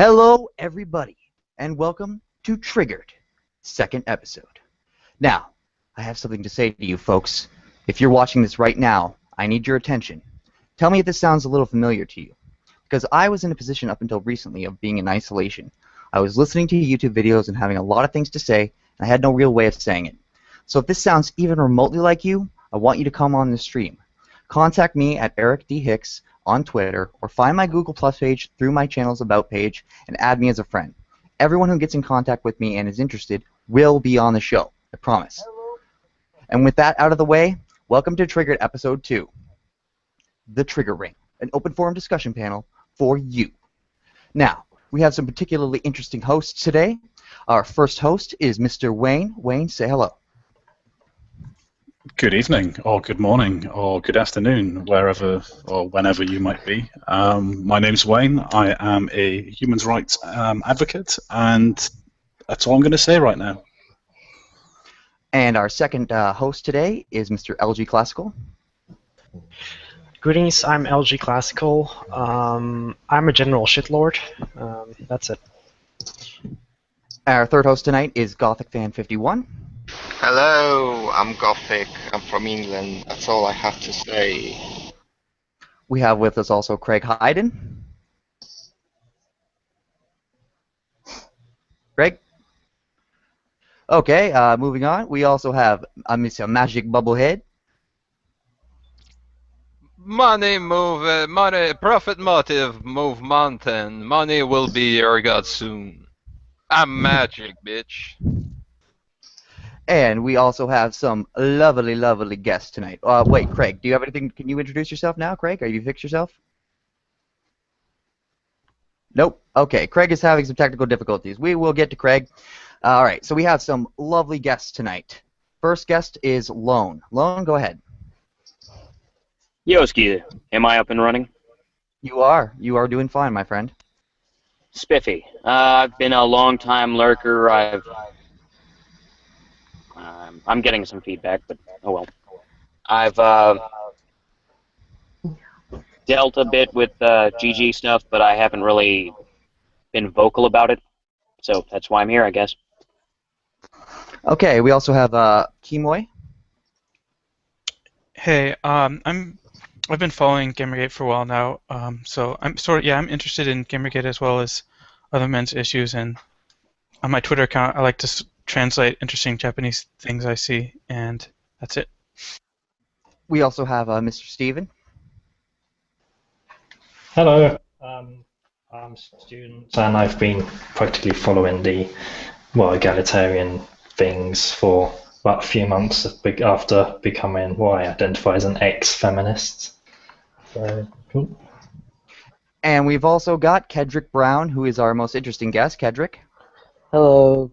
Hello, everybody, and welcome to Triggered, second episode. Now, I have something to say to you folks. If you're watching this right now, I need your attention. Tell me if this sounds a little familiar to you, because I was in a position up until recently of being in isolation. I was listening to YouTube videos and having a lot of things to say, and I had no real way of saying it. So if this sounds even remotely like you, I want you to come on the stream. Contact me at Eric D. Hicks on Twitter, or find my Google Plus page through my channel's About page and add me as a friend. Everyone who gets in contact with me and is interested will be on the show, I promise. And with that out of the way, welcome to Triggered Episode 2, The Trigger Ring, an open forum discussion panel for you. Now, we have some particularly interesting hosts today. Our first host is Mr. Wayne. Wayne, say hello. Good evening, or good morning, or good afternoon, wherever or whenever you might be. My name's Wayne. I am a human rights advocate, and that's all I'm going to say right now. And our second host today is Mr. LG Classical. Greetings, I'm LG Classical. I'm a general shitlord. That's it. Our third host tonight is Gothic Fan 51. Hello, I'm Gothic. I'm from England. That's all I have to say. We have with us also Craig Hayden. Craig? Okay, moving on. We also have Mr. Magic Bubblehead. Money, profit motive, move mountain. Money will be your god soon. I'm magic, bitch. And we also have some lovely, lovely guests tonight. Wait, Craig, do you have anything? Can you introduce yourself now, Craig? Are you fixed yourself? Nope. Okay, Craig is having some technical difficulties. We will get to Craig. All right, so we have some lovely guests tonight. First guest is Lone. Lone, go ahead. Yoski, am I up and running? You are. You are doing fine, my friend. Spiffy. I've been a long-time lurker. I'm getting some feedback, but oh well. I've dealt a bit with GG stuff, but I haven't really been vocal about it, so that's why I'm here, I guess. Okay, we also have Kimoy. Hey, I've been following Gamergate for a while now, so I'm interested in Gamergate as well as other men's issues, and on my Twitter account I like to translate interesting Japanese things I see, and that's it. We also have Mr. Steven. Hello, I'm a student, and I've been practically following the egalitarian things for about a few months after becoming what I identify as an ex-feminist. So, cool. And we've also got Kedrick Brown, who is our most interesting guest. Kedrick. Hello,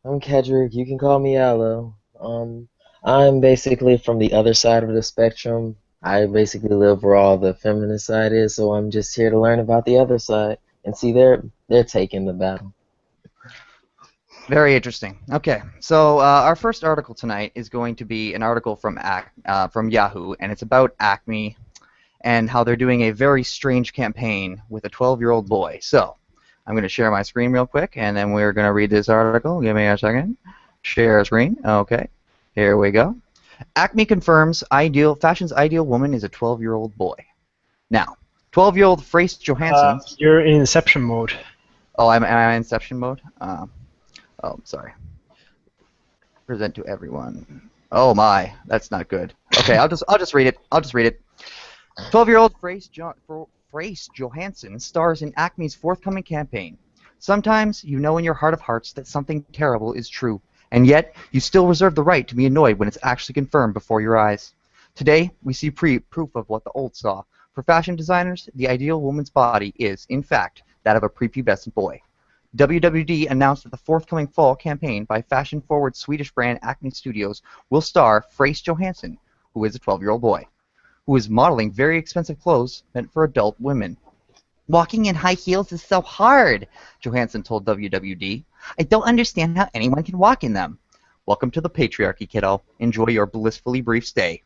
I'm Kedrick. You can call me Aloe. I'm basically from the other side of the spectrum. I basically live where all the feminist side is, so I'm just here to learn about the other side and see they're taking the battle. Very interesting. Okay, so our first article tonight is going to be an article from Yahoo, and it's about Acme and how they're doing a very strange campaign with a 12-year-old boy. So I'm going to share my screen real quick, and then we're going to read this article. Give me a second. Share screen. Okay, here we go. Acme confirms fashion's ideal woman is a 12-year-old boy. Now, 12-year-old Frace Johansson. You're in Inception mode. Oh, am I in Inception mode? Oh, sorry. Present to everyone. Oh my, that's not good. Okay, I'll just read it. 12-year-old Frace Johansson stars in Acme's forthcoming campaign. Sometimes you know in your heart of hearts that something terrible is true, and yet you still reserve the right to be annoyed when it's actually confirmed before your eyes. Today, we see proof of what the old saw. For fashion designers, the ideal woman's body is, in fact, that of a prepubescent boy. WWD announced that the forthcoming fall campaign by fashion-forward Swedish brand Acme Studios will star Frace Johansson, who is a 12-year-old boy, who is modeling very expensive clothes meant for adult women. Walking in high heels is so hard, Johansson told WWD. I don't understand how anyone can walk in them. Welcome to the patriarchy, kiddo. Enjoy your blissfully brief stay.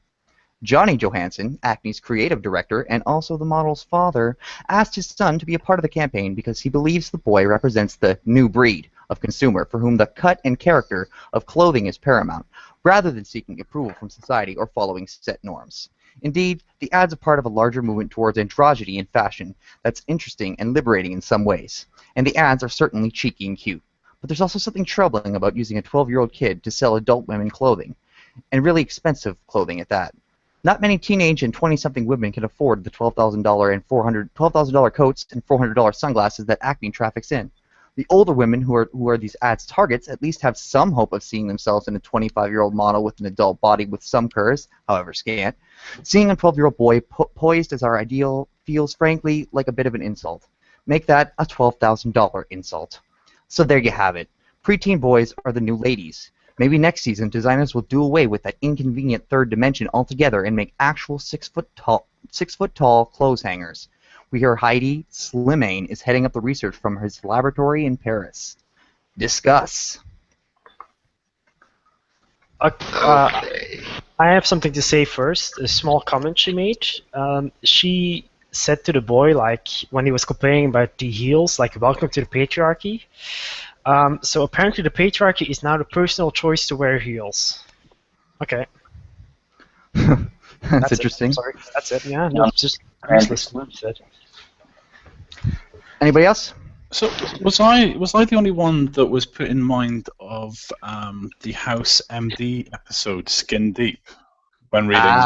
Johnny Johansson, Acme's creative director and also the model's father, asked his son to be a part of the campaign because he believes the boy represents the new breed of consumer for whom the cut and character of clothing is paramount, rather than seeking approval from society or following set norms. Indeed, the ads are part of a larger movement towards androgyny in fashion that's interesting and liberating in some ways, and the ads are certainly cheeky and cute. But there's also something troubling about using a 12-year-old kid to sell adult women clothing, and really expensive clothing at that. Not many teenage and 20-something women can afford the $12,000 and $12,000 coats and $400 sunglasses that Acme traffics in. The older women who are these ads' targets at least have some hope of seeing themselves in a 25-year-old model with an adult body with some curves, however scant. Seeing a 12-year-old boy poised as our ideal feels, frankly, like a bit of an insult. Make that a $12,000 insult. So there you have it. Preteen boys are the new ladies. Maybe next season designers will do away with that inconvenient third dimension altogether and make actual 6-foot-tall clothes hangers. We hear Heidi Slimane is heading up the research from his laboratory in Paris. Discuss. Okay. I have something to say first. A small comment she made. She said to the boy, like when he was complaining about the heels, like "Welcome to the patriarchy." So apparently, the patriarchy is now the personal choice to wear heels. Okay. That's interesting. Sorry, that's it. Yeah, no, just useless. Anybody else? So was I the only one that was put in mind of the House MD episode Skin Deep when reading?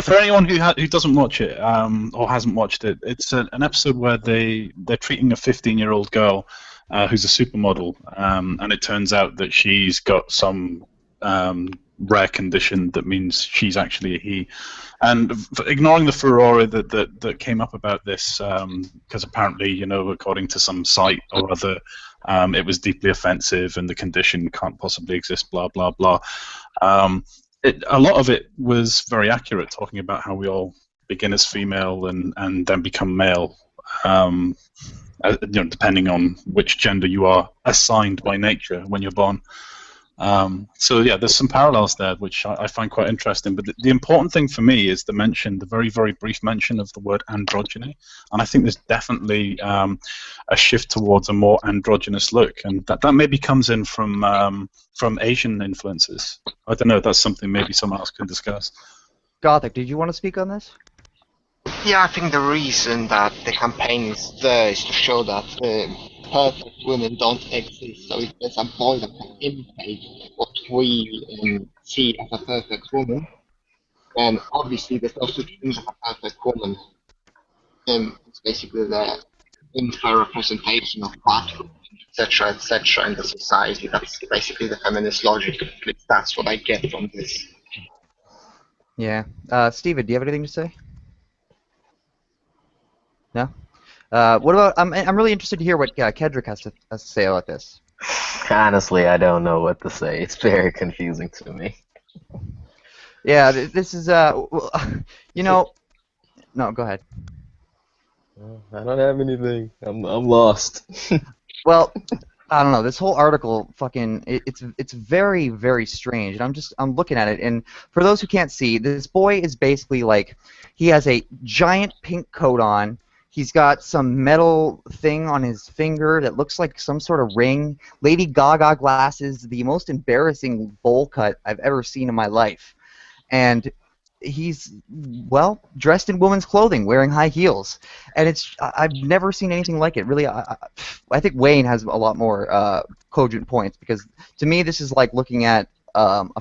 For anyone who doesn't watch it or hasn't watched it, it's an episode where they're treating a 15-year-old girl who's a supermodel, and it turns out that she's got some rare condition that means she's actually a he. And ignoring the furore that came up about this, because apparently, you know, according to some site or other, it was deeply offensive and the condition can't possibly exist, blah, blah, blah. A lot of it was very accurate, talking about how we all begin as female and then become male, you know, depending on which gender you are assigned by nature when you're born. So yeah, there's some parallels there, which I find quite interesting. But the important thing for me is the very, very brief mention of the word androgyny, and I think there's definitely a shift towards a more androgynous look, and that maybe comes in from Asian influences. I don't know. That's something maybe someone else can discuss. Gothic, did you want to speak on this? Yeah, I think the reason that the campaign is there is to show that perfect women don't exist. So if there's a boy that can imitate what we see as a perfect woman, then obviously there's no such thing as a perfect woman. It's basically the unfair representation of bad women, etc., in the society. That's basically the feminist logic. At least that's what I get from this. Yeah. Steven, do you have anything to say? No? What about? I'm really interested to hear what Kedrick has to say about this. Honestly, I don't know what to say. It's very confusing to me. Yeah, this is you know. No, go ahead. I don't have anything. I'm lost. Well, I don't know. This whole article, it's very, very strange. And I'm looking at it, and for those who can't see, this boy is basically like, he has a giant pink coat on. He's got some metal thing on his finger that looks like some sort of ring. Lady Gaga glasses, the most embarrassing bowl cut I've ever seen in my life. And he's, well, dressed in women's clothing, wearing high heels. And I've never seen anything like it. Really, I think Wayne has a lot more cogent points, because to me this is like looking at an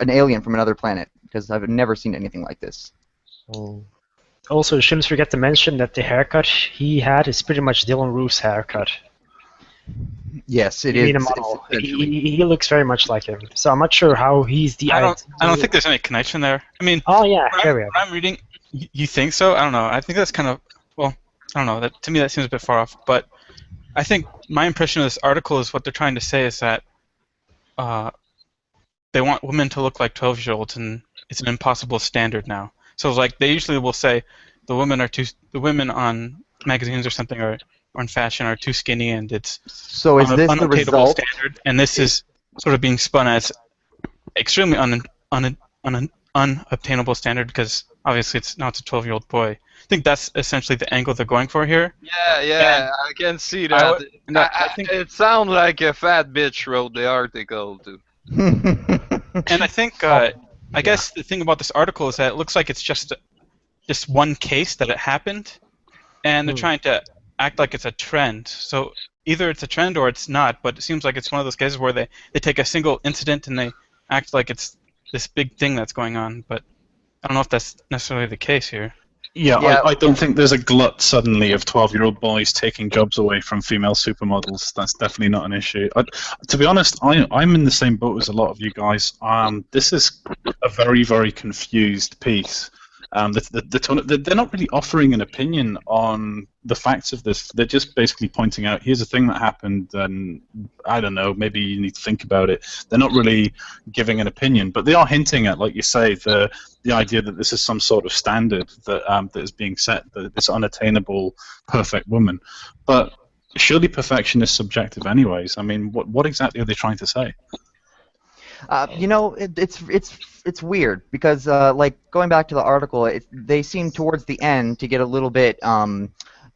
alien from another planet, because I've never seen anything like this. Oh. Also, shouldn't forget to mention that the haircut he had is pretty much Dylan Roof's haircut. Yes, it You is. mean a model. He looks very much like him. So I'm not sure how he's the. I don't think there's any connection there. I mean, oh yeah, when I'm reading, you think so? I don't know. I think that's kind of, well, I don't know. That to me that seems a bit far off. But I think my impression of this article is what they're trying to say is that they want women to look like 12-year-olds, and it's an impossible standard now. So like they usually will say the women on magazines or something or in fashion are too skinny, and it's so is this the unattainable result? standard, and this is sort of being spun as extremely an unobtainable standard because obviously it's a 12-year-old boy. I think that's essentially the angle they're going for here. Yeah, I can see I that. would- and I think It sounds like a fat bitch wrote the article too. And I think, I guess the thing about this article is that it looks like it's just one case that it happened, and they're trying to act like it's a trend. So either it's a trend or it's not, but it seems like it's one of those cases where they take a single incident and they act like it's this big thing that's going on, but I don't know if that's necessarily the case here. Yeah, Yeah. I don't think there's a glut suddenly of 12-year-old boys taking jobs away from female supermodels. That's definitely not an issue. To be honest, I'm in the same boat as a lot of you guys. This is a very, very confused piece. They're not really offering an opinion on the facts of this. They're just basically pointing out, here's a thing that happened, and I don't know, maybe you need to think about it. They're not really giving an opinion, but they are hinting at, like you say, the idea that this is some sort of standard that is being set, that this unattainable, perfect woman. But surely perfection is subjective anyways. I mean, what exactly are they trying to say? It's weird because like going back to the article, they seem towards the end to get a little bit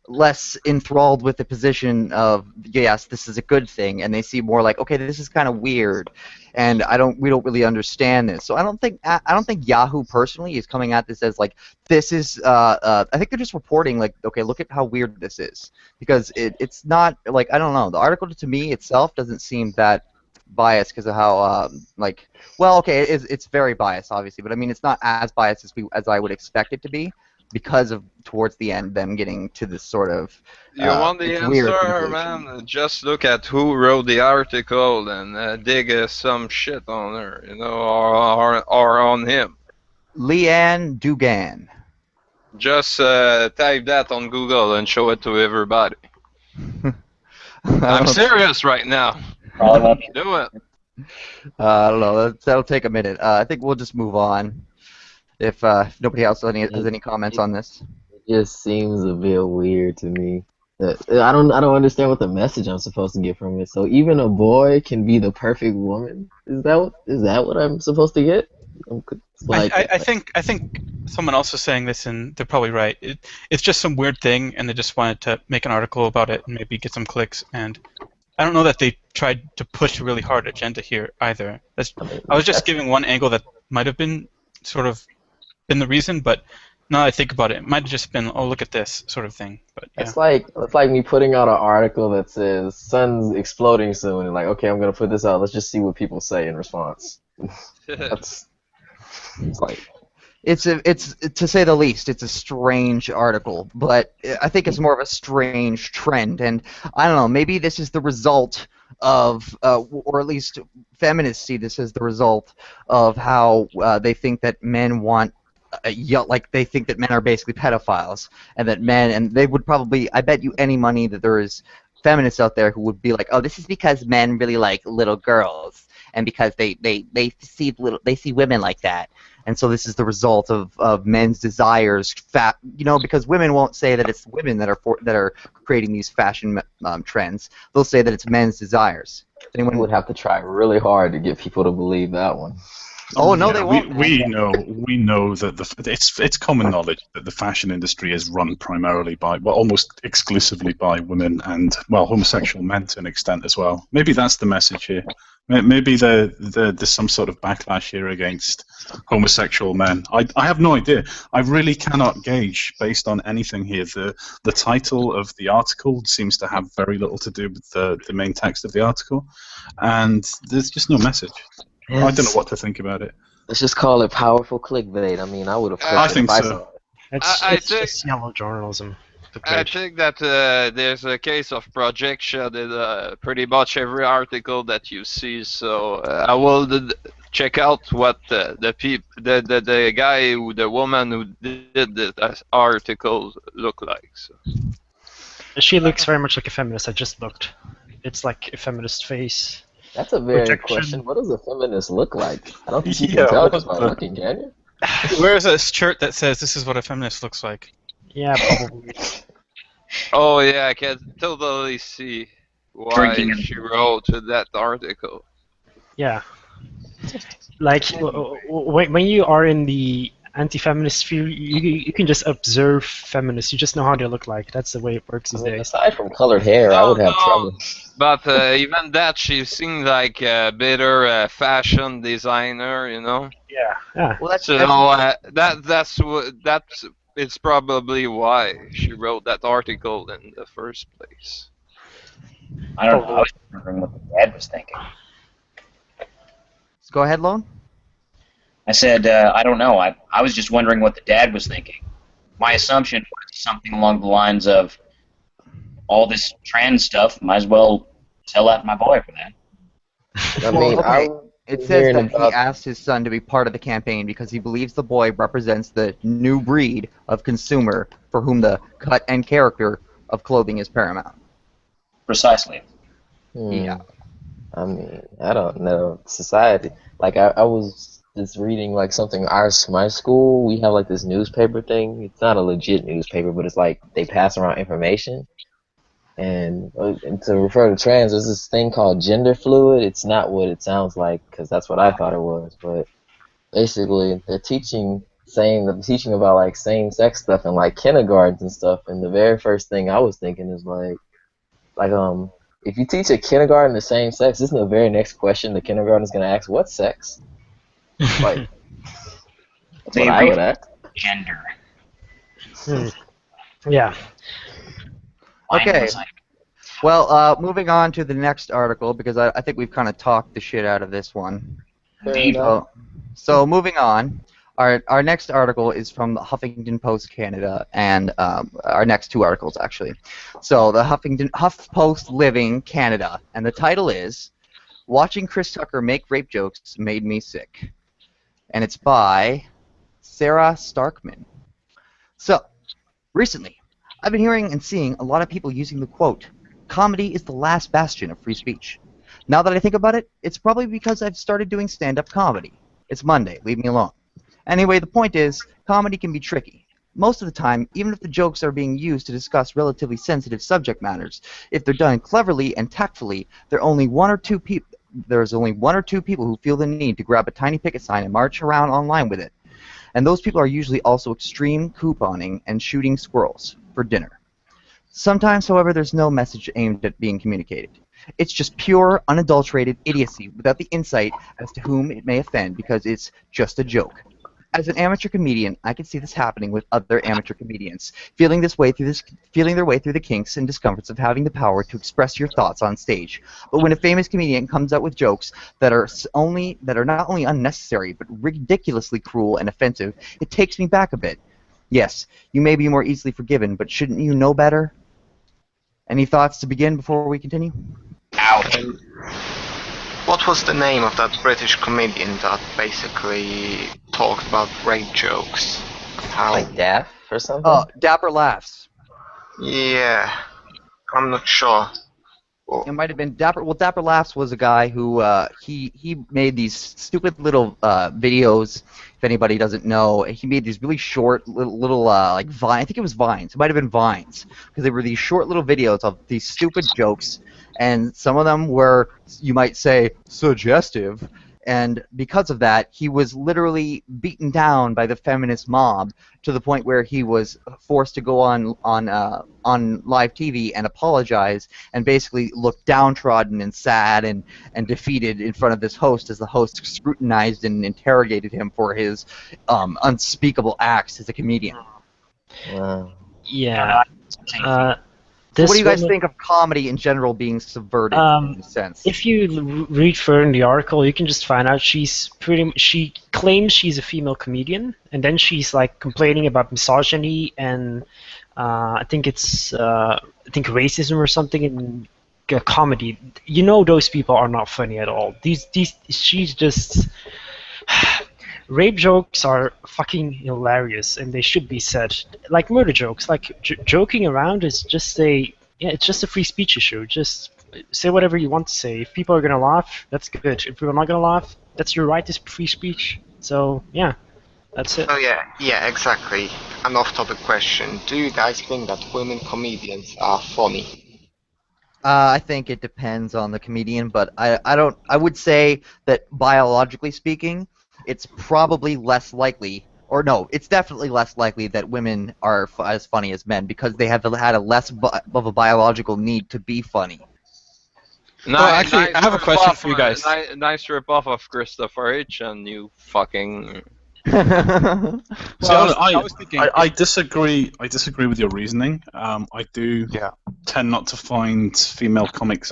less enthralled with the position of yes, this is a good thing, and they seem more like okay, this is kind of weird, and we don't really understand this. So I don't think Yahoo personally is coming at this as like this is. I think they're just reporting like okay, look at how weird this is because it's not like I don't know. The article to me itself doesn't seem that biased because of how it's very biased obviously, but I mean it's not as biased as I would expect it to be because of towards the end them getting to this sort of You want the answer, man? Just look at who wrote the article and dig some shit on her, or on him. Leanne Dugan. Just type that on Google and show it to everybody. I'm serious right now. Do it. I don't know. That'll take a minute. I think we'll just move on. If nobody else has any comments on this. It just seems a bit weird to me. I don't understand what the message I'm supposed to get from it. So even a boy can be the perfect woman. Is that what I'm supposed to get? I think someone else was saying this, and they're probably right. It's just some weird thing, and they just wanted to make an article about it and maybe get some clicks. And I don't know that they tried to push a really hard agenda here either. I was just giving one angle that might have been sort of been the reason, but now that I think about it, it might have just been, oh, look at this sort of thing. But yeah. It's like me putting out an article that says sun's exploding soon, and like, okay, I'm gonna put this out. Let's just see what people say in response. It's to say the least, it's a strange article, but I think it's more of a strange trend, and I don't know, maybe this is the result of, or at least feminists see this as the result of how they think that men want, like they think that men are basically pedophiles, and that and they would probably, I bet you any money that there is feminists out there who would be like, oh, this is because men really like little girls, and because they see women like that. And so this is the result of men's desires, because women won't say that it's women that are creating these fashion trends. They'll say that it's men's desires. Anyone would have to try really hard to get people to believe that one. Oh no, they won't. We know that it's common knowledge that the fashion industry is run primarily by, well, almost exclusively by women and, well, homosexual men to an extent as well. Maybe that's the message here. Maybe there's some sort of backlash here against homosexual men. I have no idea. I really cannot gauge based on anything here. The title of the article seems to have very little to do with the main text of the article, and there's just no message. Yes. I don't know what to think about it. Let's just call it powerful clickbait. I mean, I would have. I think so. It's just yellow journalism. I think that there's a case of projection in pretty much every article that you see. So I will check out what the woman who did the article look like. So. She looks very much like a feminist. I just looked. It's like a feminist face. That's a very good question. What does a feminist look like? I don't think you can tell just by looking, can you? Where's a shirt that says this is what a feminist looks like? Yeah, probably. Oh yeah, I can totally see why she wrote that article. Yeah. like when you are in the anti-feminist sphere, you can just observe feminists. You just know how they look like. That's the way it works I these mean, days. aside from colored hair, I No, would have no. trouble. But even that, she seemed like a better fashion designer, you know. Yeah, yeah. Well, that's So that's it's probably why she wrote that article in the first place. I don't know. I was wondering what the dad was thinking. go ahead, Lone. I said, I don't know. I was just wondering what the dad was thinking. My assumption was something along the lines of all this trans stuff. Might as well sell out my boy for that. I Well, mean, okay. I've It been says hearing that he about. asked his son to be part of the campaign because he believes the boy represents the new breed of consumer for whom the cut and character of clothing is paramount. Precisely. Yeah. I mean, I don't know. Society, like I was just reading like something. My school, we have like this newspaper thing. It's not a legit newspaper, but it's like they pass around information. And to refer to trans, there's this thing called gender fluid. It's not what it sounds like because that's what I thought it was. But basically, they're teaching about like same-sex stuff in like kindergartens and stuff. And the very first thing I was thinking is like if you teach a kindergarten the same sex, isn't the very next question the kindergarten is gonna ask, what sex? Like that's what They I read would ask. gender. Yeah. Okay. Mindless. Well, moving on to the next article because I think we've kind of talked the shit out of this one. Fair Indeed. enough. So moving on, our next article is from the Huffington Post Canada, and our next two articles actually. So the HuffPost Living Canada, and the title is "Watching Chris Tucker Make Rape Jokes Made Me Sick," and it's by Sarah Starkman. So recently, I've been hearing and seeing a lot of people using the quote, "Comedy is the last bastion of free speech." Now that I think about it, it's probably because I've started doing stand-up comedy. It's Monday, leave me alone. Anyway, the point is, comedy can be tricky. Most of the time, even if the jokes are being used to discuss relatively sensitive subject matters, if they're done cleverly and tactfully, there's only one or two people who feel the need to grab a tiny picket sign and march around online with it. And those people are usually also extreme couponing and shooting squirrels for dinner. Sometimes, however, there's no message aimed at being communicated. It's just pure, unadulterated idiocy without the insight as to whom it may offend because it's just a joke. As an amateur comedian, I can see this happening with other amateur comedians, feeling their way through the kinks and discomforts of having the power to express your thoughts on stage. But when a famous comedian comes out with jokes that are not only unnecessary but ridiculously cruel and offensive, it takes me back a bit. Yes, you may be more easily forgiven, but shouldn't you know better? Any thoughts to begin before we continue? Ouch. What was the name of that British comedian that basically talked about rape jokes? How? Like Daff or something? Oh, Dapper Laughs. Yeah, I'm not sure. It might have been Dapper. Well, Dapper Laughs was a guy who he made these stupid little videos. If anybody doesn't know, he made these really short little like Vine. I think it was Vines. It might have been Vines because they were these short little videos of these stupid jokes, and some of them were, you might say, suggestive. And because of that, he was literally beaten down by the feminist mob to the point where he was forced to go on live TV and apologize and basically look downtrodden and sad and defeated in front of this host as the host scrutinized and interrogated him for his unspeakable acts as a comedian. Wow. Yeah. So what do you guys woman- think of comedy in general being subverted in this sense? If you read further in the article, you can just find out she claims she's a female comedian, and then she's like complaining about misogyny and I think racism or something in comedy. You know those people are not funny at all. She's just rape jokes are fucking hilarious and they should be said. Like murder jokes, like joking around is just it's just a free speech issue. Just say whatever you want to say. If people are gonna laugh, that's good. If people are not gonna laugh, that's your right. It's free speech. So yeah, that's it. Oh yeah, exactly. An off-topic question. Do you guys think that women comedians are funny? I think it depends on the comedian, but I don't. I would say that biologically speaking, it's probably less likely, or no, it's definitely less likely that women are as funny as men because they have had a less of a biological need to be funny. Well, actually, I Nice have a rip question off, for you guys. nice rip off of Christopher H. And you fucking. See, Well, I was thinking. I disagree. I disagree with your reasoning. I do Yeah. tend not to find female comics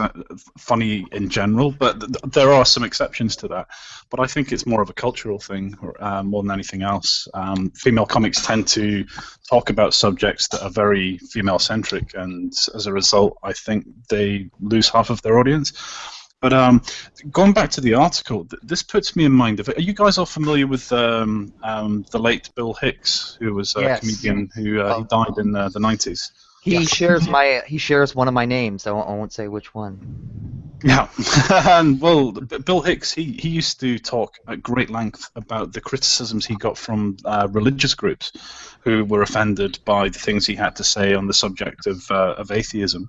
funny in general, but there are some exceptions to that. But I think it's more of a cultural thing more than anything else. Female comics tend to talk about subjects that are very female-centric, and as a result, I think they lose half of their audience. But going back to the article, this puts me in mind of. Are you guys all familiar with the late Bill Hicks, who was a Yes. comedian who he died in the 90s? He shares one of my names. I won't say which one. Yeah, and well, Bill Hicks, he used to talk at great length about the criticisms he got from religious groups who were offended by the things he had to say on the subject of atheism.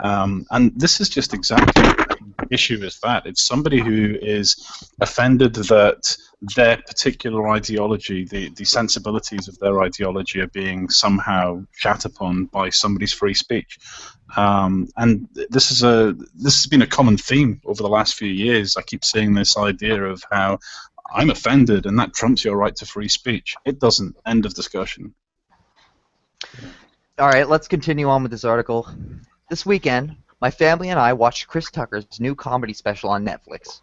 And this is just exactly the issue is that. It's somebody who is offended that their particular ideology, the sensibilities of their ideology are being somehow shat upon by somebody's free speech. And this has been a common theme over the last few years. I keep seeing this idea of how I'm offended and that trumps your right to free speech. It doesn't. End of discussion. All right, let's continue on with this article. This weekend, my family and I watched Chris Tucker's new comedy special on Netflix.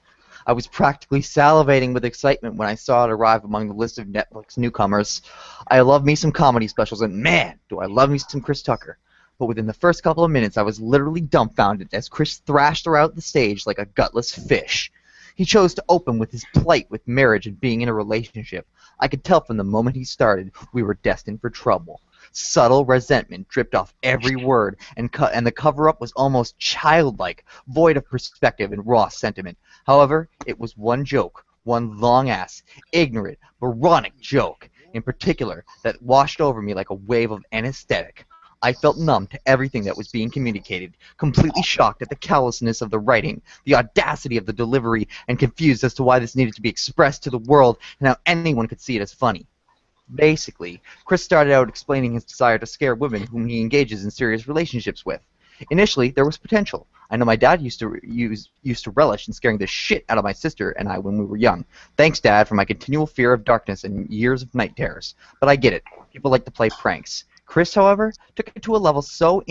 I was practically salivating with excitement when I saw it arrive among the list of Netflix newcomers. I love me some comedy specials, and man, do I love me some Chris Tucker. But within the first couple of minutes, I was literally dumbfounded as Chris thrashed throughout the stage like a gutless fish. He chose to open with his plight with marriage and being in a relationship. I could tell from the moment he started we were destined for trouble. Subtle resentment dripped off every word, and the cover-up was almost childlike, void of perspective and raw sentiment. However, it was one joke, one long-ass, ignorant, moronic joke, in particular, that washed over me like a wave of anesthetic. I felt numb to everything that was being communicated, completely shocked at the callousness of the writing, the audacity of the delivery, and confused as to why this needed to be expressed to the world and how anyone could see it as funny. Basically, Chris started out explaining his desire to scare women whom he engages in serious relationships with. Initially, there was potential. I know my dad used to relish in scaring the shit out of my sister and I when we were young. Thanks, Dad, for my continual fear of darkness and years of night terrors. But I get it. People like to play pranks. Chris, however, took it to a level so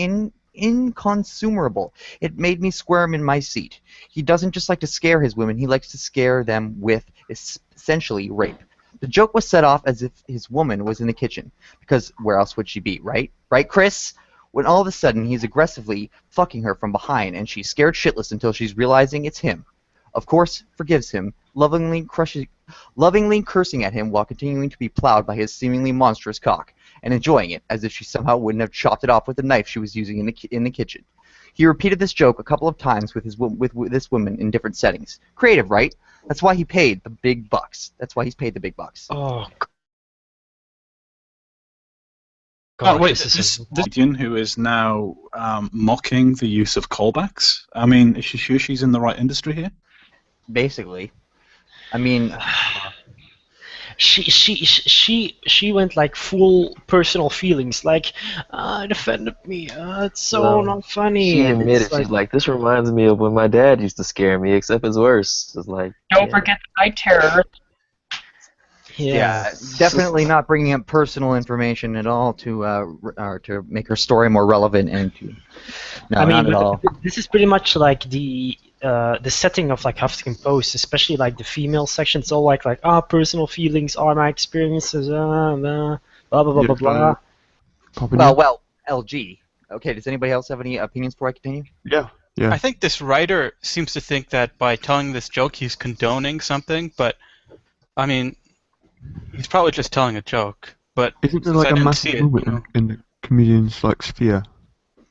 inconsumable, it made me squirm in my seat. He doesn't just like to scare his women, he likes to scare them with, essentially, rape. The joke was set off as if his woman was in the kitchen, because where else would she be, right? Right, Chris? When all of a sudden he's aggressively fucking her from behind, and she's scared shitless until she's realizing it's him. Of course, forgives him, lovingly cursing at him while continuing to be plowed by his seemingly monstrous cock, and enjoying it as if she somehow wouldn't have chopped it off with the knife she was using in the kitchen. He repeated this joke a couple of times with this woman in different settings. Creative, right? That's why he paid the big bucks. That's why he's paid the big bucks. Oh, Oh, wait, this comedian who is now mocking the use of callbacks. I mean, is she sure she's in the right industry here? Basically. I mean, she went like full personal feelings, like it offended me. It's so Well, not funny. She and admitted, it's like, she's like, this reminds me of when my dad used to scare me, except it's worse. It's like, Don't yeah. forget the night terror. yeah. definitely not bringing up personal information at all to make her story more relevant and to. No, I mean, not at all. this is pretty much like the setting of like Huffington Post, especially like the female section. It's all like personal feelings are my experiences, blah blah blah blah blah. Well, LG. Okay, does anybody else have any opinions before I continue? Yeah. I think this writer seems to think that by telling this joke he's condoning something, but I mean, he's probably just telling a joke. But Isn't there since like I a didn't massive see it, movement in the comedians like sphere?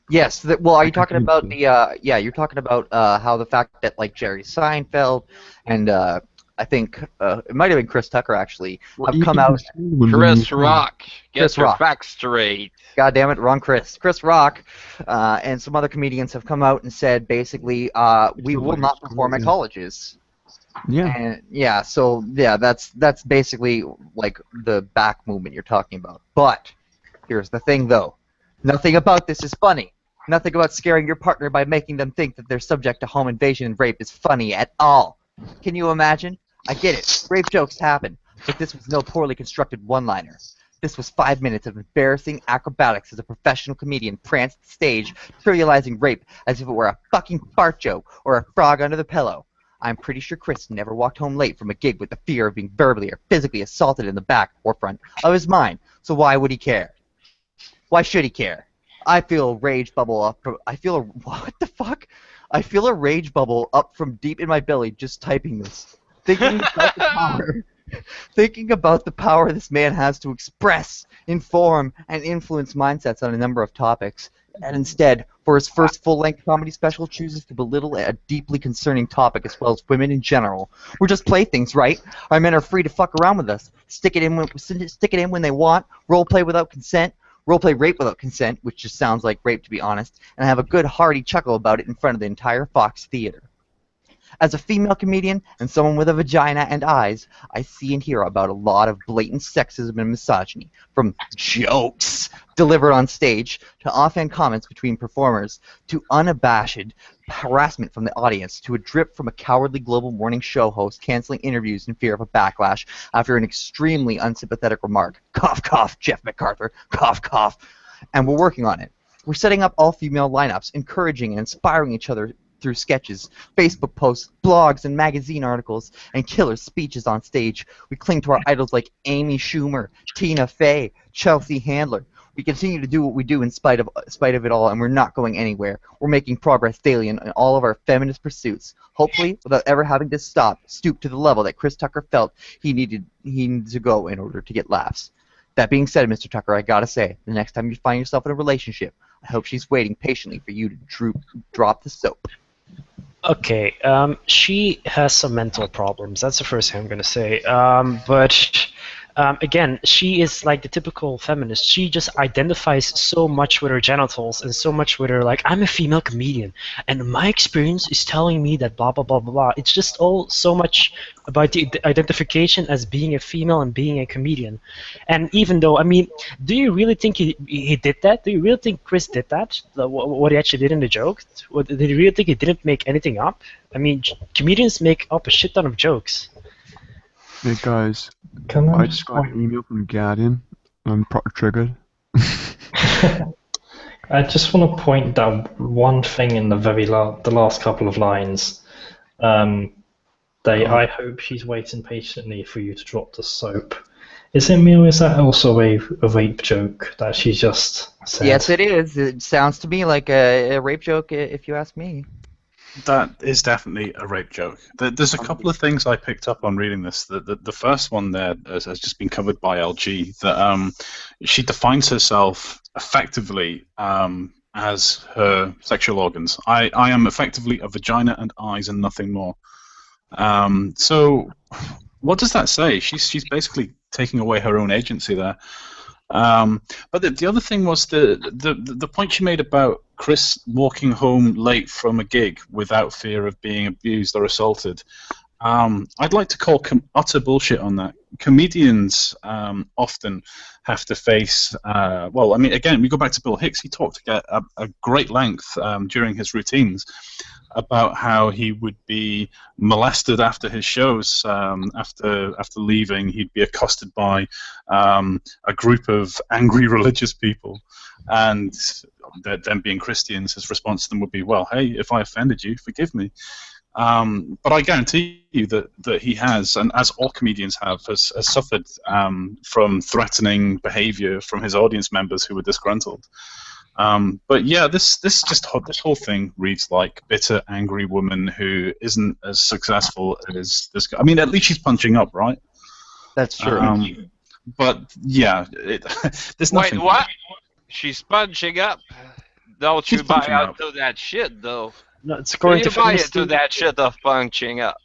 Yes. Well, are you I talking think about so. the? Yeah, you're talking about how the fact that like Jerry Seinfeld and I think it might have been Chris Tucker actually, What have come out. Chris Rock, get Chris your Rock. facts straight. God damn it, wrong Chris. Chris Rock and some other comedians have come out and said basically, we will not perform at colleges. Yeah. And yeah, so yeah, that's basically like the back movement you're talking about. But here's the thing, though. Nothing about this is funny. Nothing about scaring your partner by making them think that they're subject to home invasion and rape is funny at all. Can you imagine? I get it. Rape jokes happen, but this was no poorly constructed one-liner. This was 5 minutes of embarrassing acrobatics as a professional comedian pranced the stage, trivializing rape as if it were a fucking fart joke or a frog under the pillow. I'm pretty sure Chris never walked home late from a gig with the fear of being verbally or physically assaulted in the back or front of his mind, so why would he care? Why should he care? I feel a rage bubble up from, what the fuck? I feel a rage bubble up from deep in my belly just typing this. Thinking about the power this man has to express, inform, and influence mindsets on a number of topics. And instead, for his first full-length comedy special, chooses to belittle a deeply concerning topic as well as women in general. We're just playthings, right? Our men are free to fuck around with us. Stick it in when they want, role-play without consent, role-play rape without consent, which just sounds like rape to be honest, and have a good hearty chuckle about it in front of the entire Fox Theater. As a female comedian and someone with a vagina and eyes, I see and hear about a lot of blatant sexism and misogyny, from jokes delivered on stage to offhand comments between performers to unabashed harassment from the audience to a drip from a cowardly global morning show host canceling interviews in fear of a backlash after an extremely unsympathetic remark. Cough, cough, Jeff MacArthur. Cough, cough. And we're working on it. We're setting up all-female lineups, encouraging and inspiring each other through sketches, Facebook posts, blogs, and magazine articles, and killer speeches on stage. We cling to our idols like Amy Schumer, Tina Fey, Chelsea Handler. We continue to do what we do in spite of it all, and we're not going anywhere. We're making progress daily in all of our feminist pursuits, hopefully without ever having to stoop to the level that Chris Tucker felt he needed to go in order to get laughs. That being said, Mr. Tucker, I gotta say, the next time you find yourself in a relationship, I hope she's waiting patiently for you to drop the soap. Okay, she has some mental problems. That's the first thing I'm going to say. But again, she is like the typical feminist. She just identifies so much with her genitals and so much with her, like, I'm a female comedian, and my experience is telling me that blah, blah, blah, blah, blah. It's just all so much about the identification as being a female and being a comedian. And even though, I mean, do you really think he did that? Do you really think Chris did that? What he actually did in the joke? Did you really think he didn't make anything up? I mean, comedians make up a shit ton of jokes. Hey guys, I just got an email from Guardian. I'm triggered. I just want to point out one thing in the the last couple of lines. I hope she's waiting patiently for you to drop the soap. Is it me, or is that also a rape joke that she just said? Yes, it is. It sounds to me like a rape joke, if you ask me. That is definitely a rape joke. There's a couple of things I picked up on reading this. The first one there has just been covered by LG. That she defines herself effectively as her sexual organs. I am effectively a vagina and eyes and nothing more. So what does that say? She's basically taking away her own agency there. But the other thing was the point she made about Chris walking home late from a gig without fear of being abused or assaulted. I'd like to call utter bullshit on that. Comedians often have to face, well, I mean, again, we go back to Bill Hicks. He talked at a great length during his routines about how he would be molested after his shows. After leaving, he'd be accosted by a group of angry religious people, and them being Christians, his response to them would be, well, hey, if I offended you, forgive me. But I guarantee you that he has, and as all comedians have, has suffered from threatening behavior from his audience members who were disgruntled. But yeah, this whole thing reads like bitter, angry woman who isn't as successful as this guy. I mean, at least she's punching up, right? That's true. But yeah, there's nothing. Wait, what? She's punching up. Don't you buy into that shit, though? No, it's according to you buy into that shit of punching up.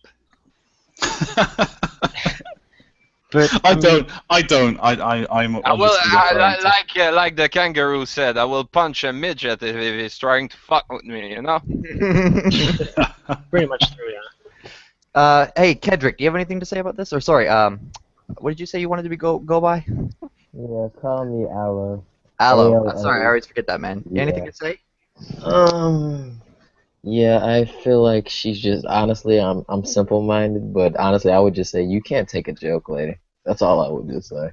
But I don't. I'm I will, obviously referring to. like the kangaroo said, I will punch a midget if he's trying to fuck with me, you know? pretty much true, yeah. Hey, Kedrick, do you have anything to say about this? Or sorry, what did you say you wanted to be go by? Yeah, call me Aloe. Aloe. Sorry, I ALO. always forget that, man. Anything Yeah. to say? Yeah, I feel like she's just honestly, I'm simple-minded, but honestly, I would just say you can't take a joke, lady. That's all I would just say.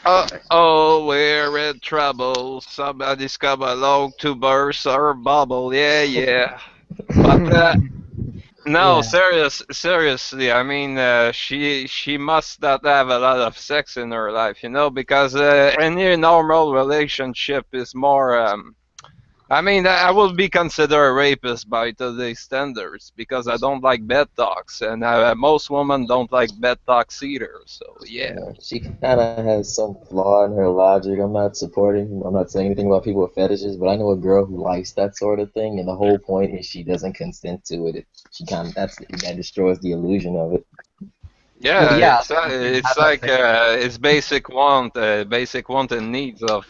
Oh, we're in trouble. Somebody's come along to burst our bubble. Yeah, yeah. But no, Yeah. seriously. I mean, she must not have a lot of sex in her life, you know, because any normal relationship is more. I mean, I will be considered a rapist by today's standards because I don't like bed talks, and most women don't like bed talks either. So yeah. She kind of has some flaw in her logic. I'm not saying anything about people with fetishes, but I know a girl who likes that sort of thing, and the whole point is she doesn't consent to it. That destroys the illusion of it. Yeah, Well, yeah, it's have that like thing. it's basic want and needs of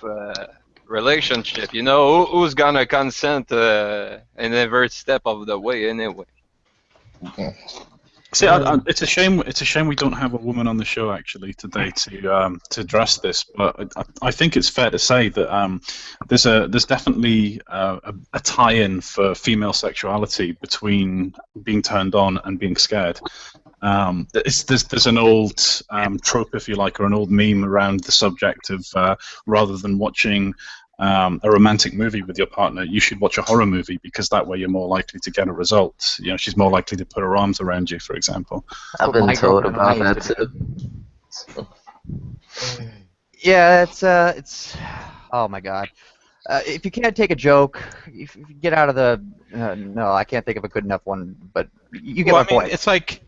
relationship. You know, who's gonna consent in every step of the way anyway? See, it's a shame. It's a shame we don't have a woman on the show actually today to address this. But I think it's fair to say that there's definitely a tie-in for female sexuality between being turned on and being scared. There's an old trope, if you like, or an old meme around the subject of rather than watching a romantic movie with your partner, you should watch a horror movie because that way you're more likely to get a result. You know, she's more likely to put her arms around you, for example. I've What been my told girlfriend and I about used that to too. Yeah, it's. Oh my God. If you can't take a joke, if you get out of the. No, I can't think of a good enough one, but you get Well, my I mean, point. it's like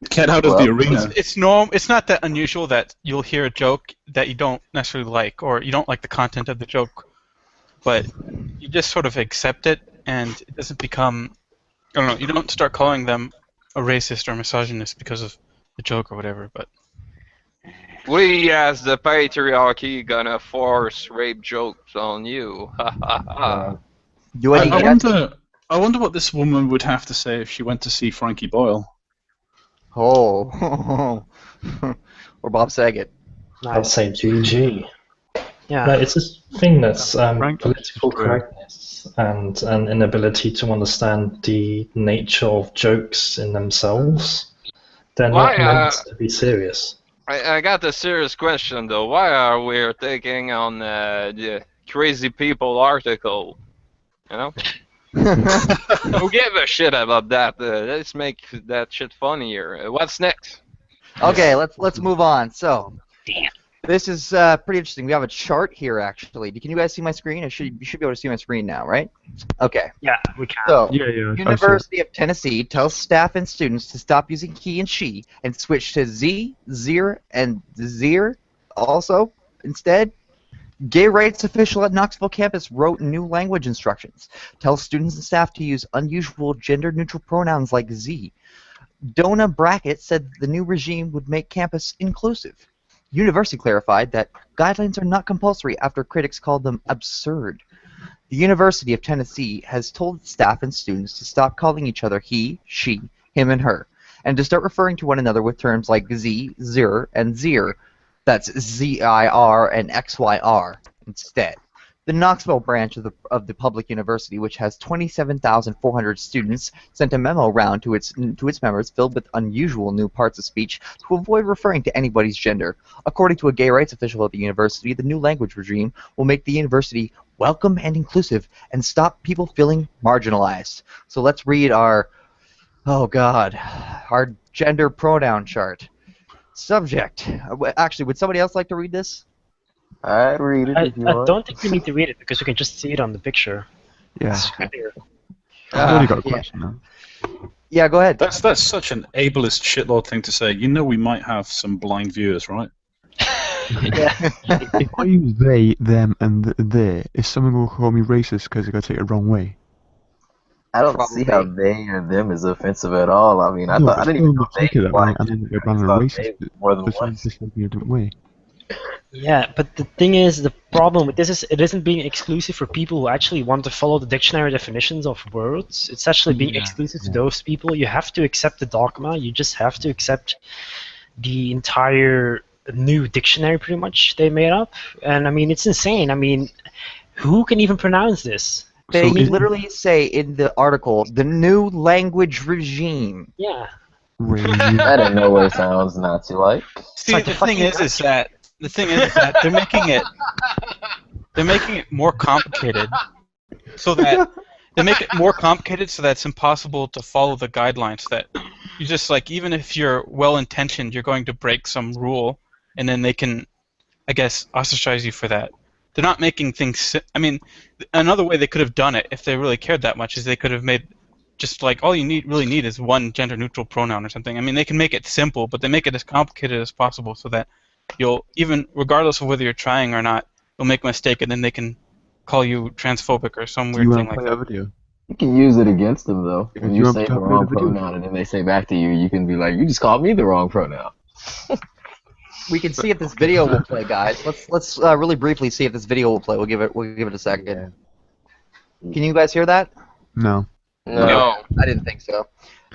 Get out of Well, the arena. it's not that unusual that you'll hear a joke that you don't necessarily like, or you don't like the content of the joke, but you just sort of accept it, and it doesn't become. I don't know. You don't start calling them a racist or misogynist because of the joke or whatever. But We as the patriarchy gonna force rape jokes on you. Ha ha ha. Do any I guess? wonder. I wonder what this woman would have to say if she went to see Frankie Boyle. Oh. Or Bob Saget. I'd say GG. Yeah. No, it's this thing that's Frank political is true. correctness and an inability to understand the nature of jokes in themselves. They're Why? not meant to be serious. I got a serious question though. Why are we taking on the crazy people article? You know? Who give a shit about that? Let's make that shit funnier. What's next? Okay, let's move on. So, this is pretty interesting. We have a chart here, actually. Can you guys see my screen? You should be able to see my screen now, right? Okay. Yeah, we can. So, Yeah, I see. University of Tennessee tells staff and students to stop using he and she and switch to z, zir, and zir also instead. Gay rights official at Knoxville campus wrote new language instructions. Tells students and staff to use unusual gender-neutral pronouns like Z. Donna Brackett said the new regime would make campus inclusive. University clarified that guidelines are not compulsory after critics called them absurd. The University of Tennessee has told staff and students to stop calling each other he, she, him, and her, and to start referring to one another with terms like Z, Zir, and Zir. That's Z-I-R and X-Y-R instead. The Knoxville branch of the public university, which has 27,400 students, sent a memo round to its members filled with unusual new parts of speech to avoid referring to anybody's gender. According to a gay rights official at the university, the new language regime will make the university welcome and inclusive and stop people feeling marginalized. So let's read our gender pronoun chart. Subject. Actually, would somebody else like to read this? I'd read it I if you want. don't think we need to read it because you can just see it on the picture. Yeah. It's clear. I've only got a Yeah. question now. Yeah, go ahead. That's such an ableist shitlord thing to say. You know we might have some blind viewers, right? Yeah. If I use they, them, and their, is someone going to call me racist because they got to take it the wrong way? I don't see how Probably. they or them is offensive at all. I mean, I No, thought I but didn't still even know not they take it that way, like and then they're I running a thought racist they more than for trying to once. dislike me a different way. Yeah, but the thing is, the problem with this is it isn't being exclusive for people who actually want to follow the dictionary definitions of words. It's actually being Yeah, exclusive to yeah. those people. You have to accept the dogma. You just have to accept the entire new dictionary, pretty much, they made up. And I mean, it's insane. I mean, who can even pronounce this? They So is literally say in the article, the new language regime. Yeah. regime. That in no way sounds Nazi-like. See, like the a thing fucking is that they're making it more complicated, so that they make it more complicated so that it's impossible to follow the guidelines. That you just like, even if you're well-intentioned, you're going to break some rule, and then they can, I guess, ostracize you for that. They're not making things. I mean, another way they could have done it, if they really cared that much, is they could have made just like all you really need is one gender-neutral pronoun or something. I mean, they can make it simple, but they make it as complicated as possible so that you'll, even regardless of whether you're trying or not, you'll make a mistake, and then they can call you transphobic or some Do you weird want thing to like play that. a video? You can use it against them though. Do When you you want say to the play the wrong video? pronoun and then they say back to you, you can be like, "You just called me the wrong pronoun." We can see if this video will play, guys. Let's really briefly see if this video will play. We'll give it a second. Yeah. Can you guys hear that? No. No. No. I didn't think so.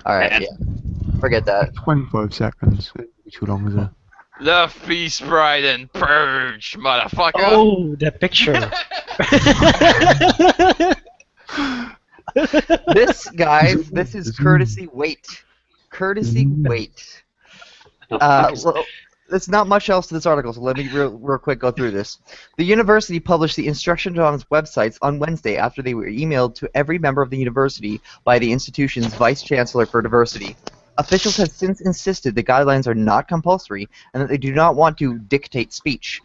All right, Man. yeah. Forget that. 25 seconds. It won't be too long, is it? Love, peace, pride, and purge, motherfucker. Oh, that picture. This, guys, this is courtesy weight. Courtesy weight. Well, there's not much else to this article, so let me real quick go through this. The university published the instructions on its websites on Wednesday after they were emailed to every member of the university by the institution's vice chancellor for diversity. Officials have since insisted the guidelines are not compulsory and that they do not want to dictate speech.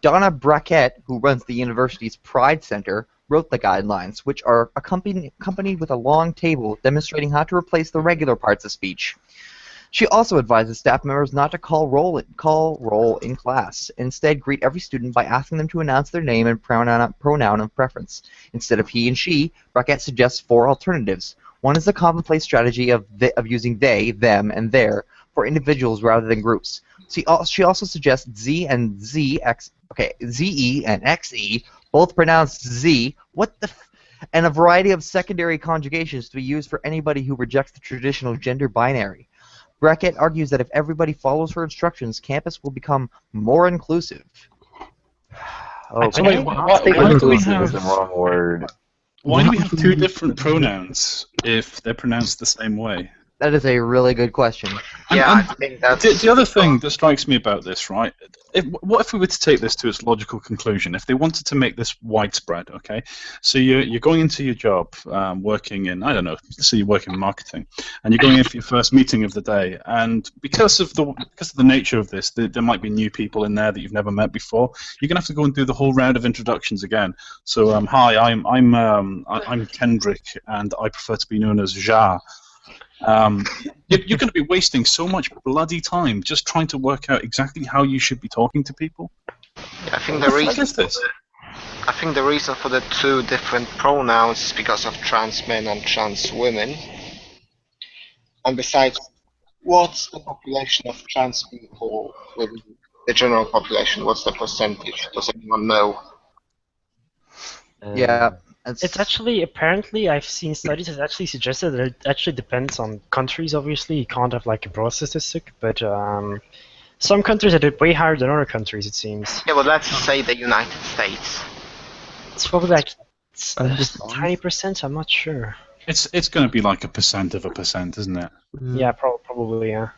Donna Brackett, who runs the university's Pride Center, wrote the guidelines, which are accompanied with a long table demonstrating how to replace the regular parts of speech. She also advises staff members not to call roll in class. Instead, greet every student by asking them to announce their name and pronoun of preference. Instead of he and she, Brackett suggests 4 alternatives. One is the commonplace strategy of using they, them, and their for individuals rather than groups. She also suggests Z and ZE and XE, both pronounced Z. What the and a variety of secondary conjugations to be used for anybody who rejects the traditional gender binary. Brackett argues that if everybody follows her instructions, campus will become more inclusive. Okay. Wait, I think why do we inclusive is have the wrong word. why do we have 2 different pronouns if they're pronounced the same way? That is a really good question. Yeah, And I think that's the other thing that strikes me about this, right? What if we were to take this to its logical conclusion? If they wanted to make this widespread, okay? So you're going into your job, working in, I don't know, let's say you work in marketing, and you're going in for your first meeting of the day, and because of the nature of this, there might be new people in there that you've never met before. You're gonna have to go and do the whole round of introductions again. So hi, I'm Kendrick, and I prefer to be known as Ja. You're going to be wasting so much bloody time just trying to work out exactly how you should be talking to people. I think the What reason is this? I think the reason for the 2 different pronouns is because of trans men and trans women. And besides, what's the population of trans people within the general population? What's the percentage? Does anyone know? Yeah. It's actually, apparently, I've seen studies that actually suggested that it actually depends on countries, obviously. You can't have like a broad statistic, but some countries are way higher than other countries, it seems. Yeah, well, let's say the United States. It's probably like And just a tiny percent, I'm not sure. It's going to be like 1% of 1%, isn't it? Yeah, probably, yeah.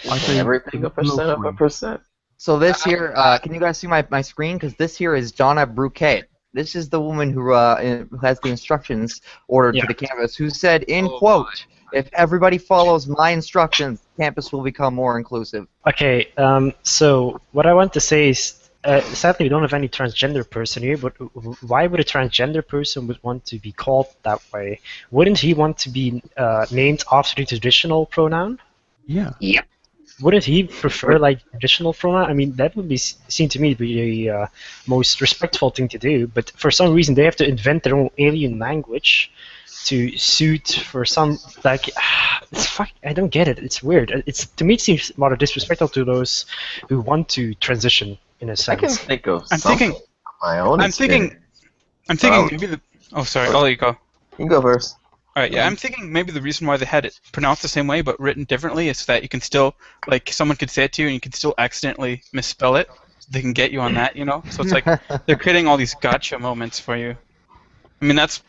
I think Everything a percent of a percent. So this here, can you guys see my screen? Because this here is Donna Brackett. This is the woman who has the instructions ordered to the campus, who said, in quote, if everybody follows my instructions, campus will become more inclusive. Okay, so what I want to say is, sadly we don't have any transgender person here, but why would a transgender person would want to be called that way? Wouldn't he want to be named after the traditional pronoun? Yeah. Yep. wouldn't he prefer like traditional pronoun? I mean, that would be seen to me to be the most respectful thing to do. But for some reason, they have to invent their own alien language to suit for some like. It's I don't get it. It's weird. It's to me it seems rather disrespectful to those who want to transition in a I can sense. think of I'm something thinking. of my own I'm thinking. experience. I'm thinking Well, maybe the. Oh, sorry. I'll let you go. You can go first. All right, yeah, I'm thinking maybe the reason why they had it pronounced the same way but written differently is so that you can still, like, someone could say it to you and you can still accidentally misspell it. So they can get you on that, you know? So it's like they're creating all these gotcha moments for you. I mean, that's,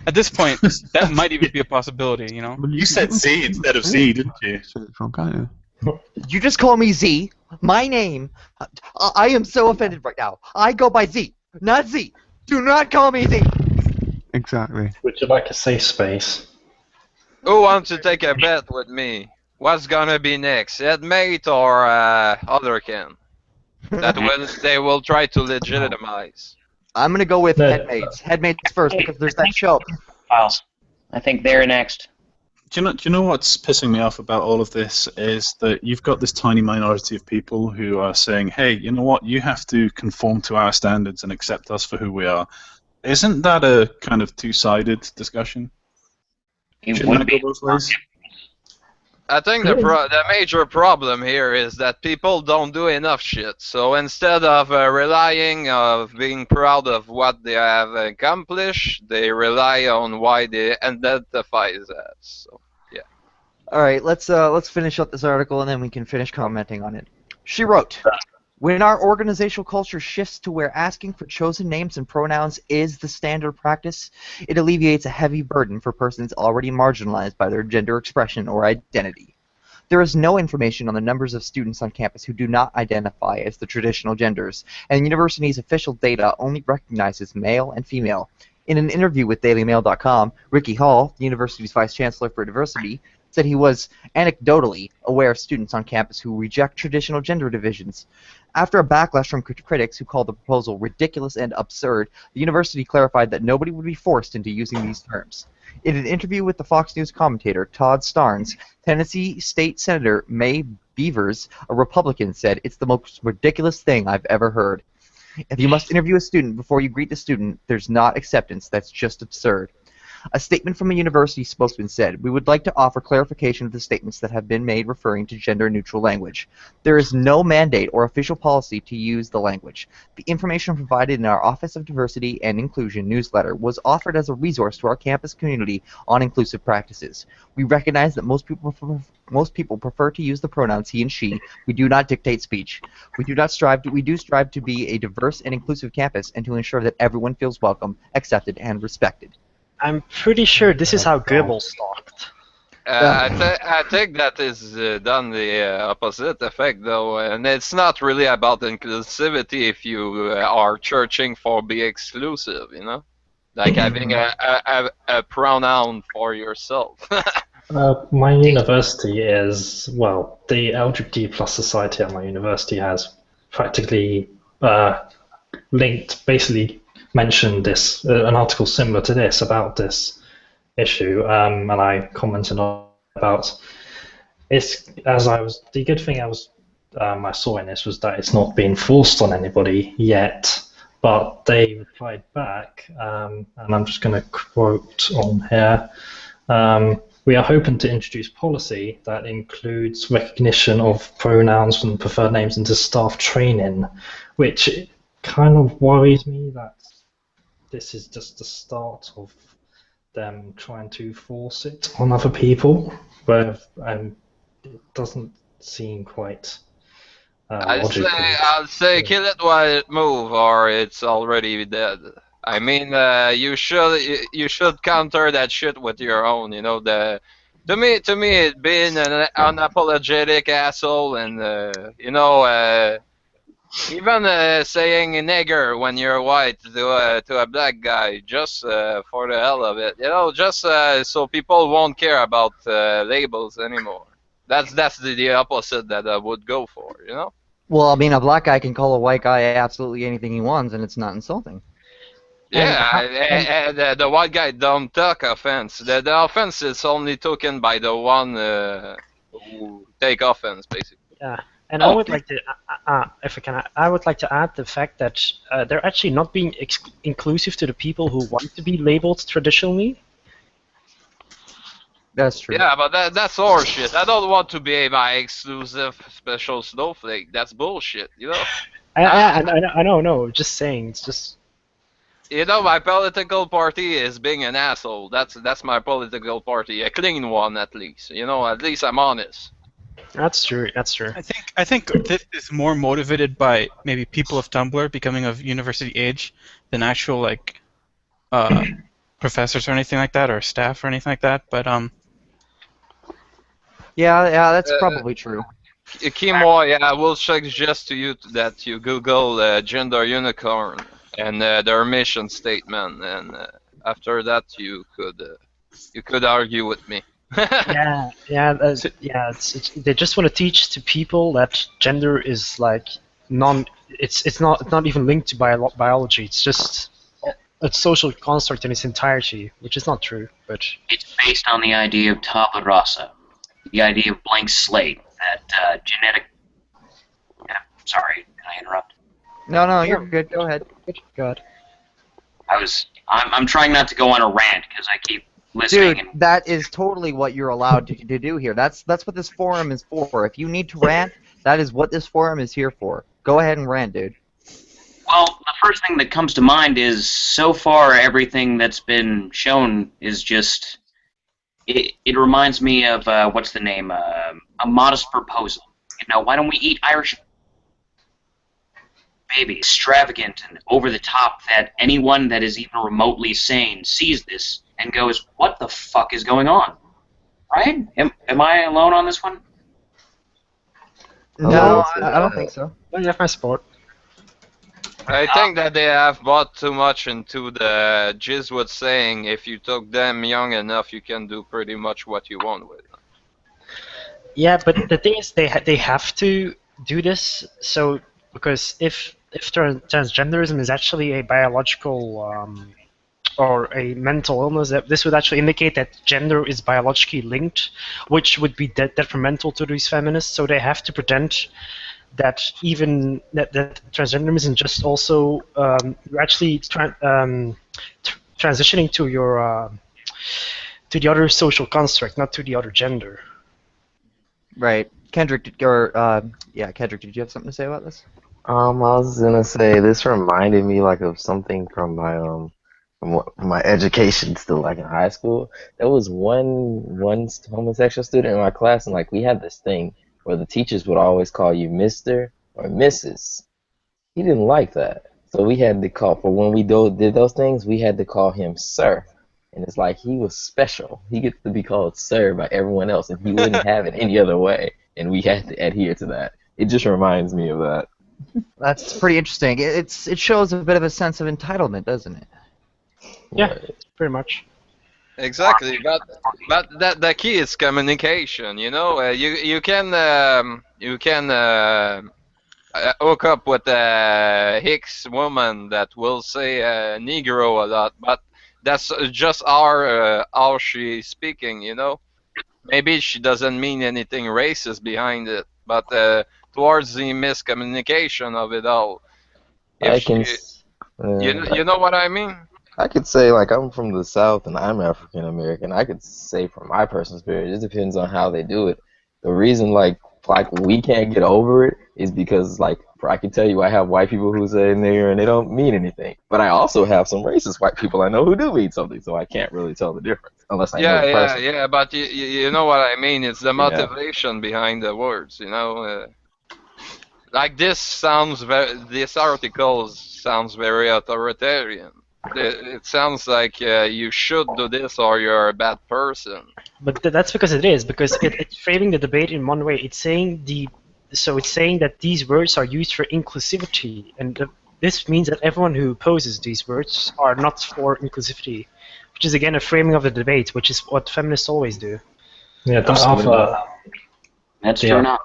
at this point, that might even be a possibility, you know? Well, You said Z instead of Z, didn't you? Said it wrong, can't you? You just call me Z. My name. I am so offended right now. I go by Z, not Z. Do not call me Z. Exactly. Would you like a safe space? Who wants to take a bet with me? What's gonna be next, headmate or otherkin? They will try to legitimize. I'm gonna go with No. headmates. Headmates first because there's that show. Files. I think they're next. Do you know what's pissing me off about all of this is that you've got this tiny minority of people who are saying, hey, you know what, you have to conform to our standards and accept us for who we are. Isn't that a kind of two-sided discussion? It Shouldn't would that be. go both ways? I think the major problem here is that people don't do enough shit. So instead of relying of being proud of what they have accomplished, they rely on why they identify as. So yeah. All right, let's finish up this article and then we can finish commenting on it. She wrote, "When our organizational culture shifts to where asking for chosen names and pronouns is the standard practice, it alleviates a heavy burden for persons already marginalized by their gender expression or identity. There is no information on the numbers of students on campus who do not identify as the traditional genders, and the university's official data only recognizes male and female. In an interview with DailyMail.com, Ricky Hall, the university's vice chancellor for diversity, said he was anecdotally aware of students on campus who reject traditional gender divisions. After a backlash from critics who called the proposal ridiculous and absurd, the university clarified that nobody would be forced into using these terms. In an interview with the Fox News commentator Todd Starnes, Tennessee State Senator May Beavers, a Republican, said, "It's the most ridiculous thing I've ever heard. If you must interview a student before you greet the student, there's not acceptance. That's just absurd." A statement from a university spokesman said, "We would like to offer clarification of the statements that have been made referring to gender-neutral language. There is no mandate or official policy to use the language. The information provided in our Office of Diversity and Inclusion newsletter was offered as a resource to our campus community on inclusive practices. We recognize that most people prefer to use the pronouns he and she. We do not dictate speech. We do strive to be a diverse and inclusive campus and to ensure that everyone feels welcome, accepted, and respected." I'm pretty sure this is how Goebbels talked. I think that is done the opposite effect, though, and it's not really about inclusivity if you are searching for be exclusive, you know, like having a pronoun for yourself. My university is, well, the LGBT plus society at my university has practically linked, basically mentioned this, an article similar to this about this issue, and I commented on about it's the good thing I saw in this was that it's not being forced on anybody yet, but they replied back, and I'm just going to quote on here. We are hoping to introduce policy that includes recognition of pronouns and preferred names into staff training, which kind of worries me that this is just the start of them trying to force it on other people, where it doesn't seem quite logical. I'll say kill it while it move, or it's already dead. I mean, you should counter that shit with your own. You know, to me, it being an unapologetic asshole, and you know, even saying nigger when you're white to a black guy, just for the hell of it, you know, just so people won't care about labels anymore. That's the opposite that I would go for, you know. Well, I mean, a black guy can call a white guy absolutely anything he wants, and it's not insulting. Yeah, and the white guy don't take offense. The offense is only taken by the one who take offense, basically. Yeah, and I would like to, if I can, I would like to add the fact that they're actually not being inclusive to the people who want to be labeled traditionally. That's true. Yeah, but that's horseshit. I don't want to be my exclusive special snowflake. That's bullshit, you know? I know, no, just saying, it's just... You know, my political party is being an asshole. That's my political party. A clean one, at least. You know, at least I'm honest. That's true, that's true. I think this is more motivated by maybe people of Tumblr becoming of university age than actual, like, professors or anything like that, or staff or anything like that, but, Yeah, that's probably true. Kimo, yeah, I will suggest to you that you Google gender unicorn and their mission statement, and after that you could argue with me. They just want to teach to people that gender is like it's not even linked to biology. It's just a social construct in its entirety, which is not true. But it's based on the idea of tabula rasa, the idea of blank slate. That genetic. Yeah, sorry, can I interrupt? No, you're good. Go ahead. Go ahead. I'm trying not to go on a rant because I keep listening. Dude, that is totally what you're allowed to do here. That's what this forum is for. If you need to rant, that is what this forum is here for. Go ahead and rant, dude. Well, the first thing that comes to mind is, so far, everything that's been shown is just... It reminds me of, what's the name? A Modest Proposal. You know, why don't we eat Irish baby? Extravagant and over the top that anyone that is even remotely sane sees this and goes, what the fuck is going on? Right? Am I alone on this one? No, I don't think so. You have my support. I think that they have bought too much into the Jizwood saying, if you took them young enough, you can do pretty much what you want with them. Yeah, but the thing is, they have to do this, so because if transgenderism is actually a biological or a mental illness, that this would actually indicate that gender is biologically linked, which would be detrimental to these feminists. So they have to pretend that even that transgenderism isn't just also you're actually transitioning to your to the other social construct, not to the other gender. Right, Kendrick, did you have something to say about this? I was gonna say this reminded me like of something from my education still like in high school. There was one homosexual student in my class, and like we had this thing where the teachers would always call you Mr. or Mrs. He didn't like that, so we had to call for when we did those things. We had to call him Sir, and it's like he was special. He gets to be called Sir by everyone else, and he wouldn't have it any other way. And we had to adhere to that. It just reminds me of that. That's pretty interesting. It shows a bit of a sense of entitlement, doesn't it? Yeah, pretty much. Exactly, but the key is communication. You know, you can hook up with a Hicks woman that will say Negro a lot, but that's just how she's speaking. You know, maybe she doesn't mean anything racist behind it, but towards the miscommunication of it all. You know what I mean? I could say, like, I'm from the South and I'm African American. I could say from my personal experience, it depends on how they do it. The reason, like we can't get over it is because, like, I can tell you I have white people who say nigger and they don't mean anything. But I also have some racist white people I know who do mean something, so I can't really tell the difference unless I know the person. Yeah, but you know what I mean? It's the motivation behind the words, you know? Like this article sounds very authoritarian. It sounds like you should do this or you're a bad person. But that's because it is, because it's framing the debate in one way. It's saying that these words are used for inclusivity, and this means that everyone who opposes these words are not for inclusivity, which is again a framing of the debate, which is what feminists always do. Yeah, that's true enough.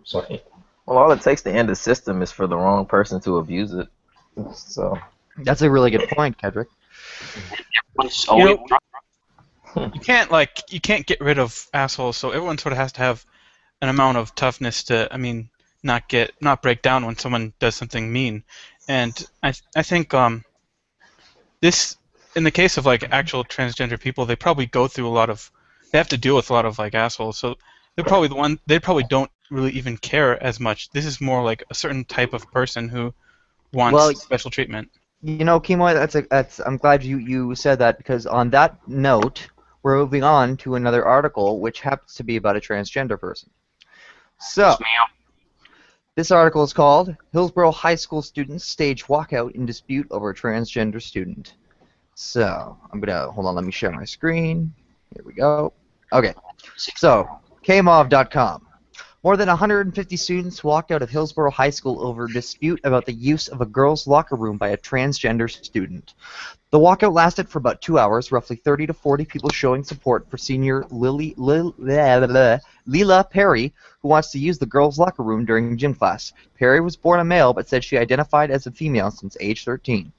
Sorry. Well, all it takes to end the system is for the wrong person to abuse it. So. That's a really good point, Kedrick. You can't get rid of assholes, so everyone sort of has to have an amount of toughness to, I mean, not break down when someone does something mean. And I think this, in the case of like actual transgender people, they probably go through a lot of, they have to deal with a lot of like assholes. So they're probably they probably don't really even care as much. This is more like a certain type of person who wants special treatment. You know, Kimo, I'm glad you said that, because on that note, we're moving on to another article which happens to be about a transgender person. So, this article is called Hillsborough High School Students Stage Walkout in Dispute Over a Transgender Student. So, hold on, let me share my screen. Here we go. Okay, so, kmov.com. More than 150 students walked out of Hillsborough High School over a dispute about the use of a girls' locker room by a transgender student. The walkout lasted for about 2 hours, roughly 30 to 40 people showing support for senior Leela Perry, who wants to use the girls' locker room during gym class. Perry was born a male, but said she identified as a female since age 13.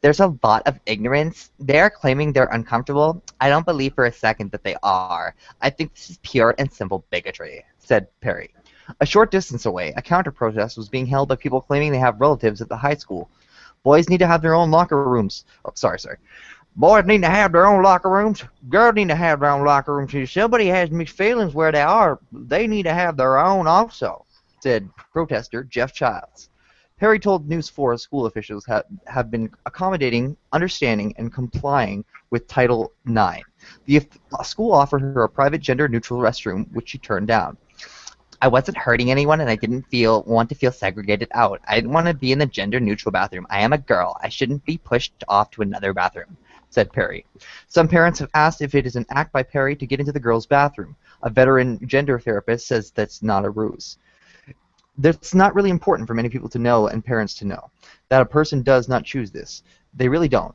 There's a lot of ignorance. They are claiming they're uncomfortable. I don't believe for a second that they are. I think this is pure and simple bigotry, said Perry. A short distance away, a counter-protest was being held by people claiming they have relatives at the high school. Boys need to have their own locker rooms. Oh, sorry. Boys need to have their own locker rooms. Girls need to have their own locker rooms. If somebody has mixed feelings where they are, they need to have their own also, said protester Jeff Childs. Perry told News 4 school officials have been accommodating, understanding, and complying with Title IX. The school offered her a private gender-neutral restroom, which she turned down. I wasn't hurting anyone, and I didn't want to feel segregated out. I didn't want to be in the gender-neutral bathroom. I am a girl. I shouldn't be pushed off to another bathroom, said Perry. Some parents have asked if it is an act by Perry to get into the girls' bathroom. A veteran gender therapist says that's not a ruse. It's not really important for many people to know and parents to know that a person does not choose this. They really don't.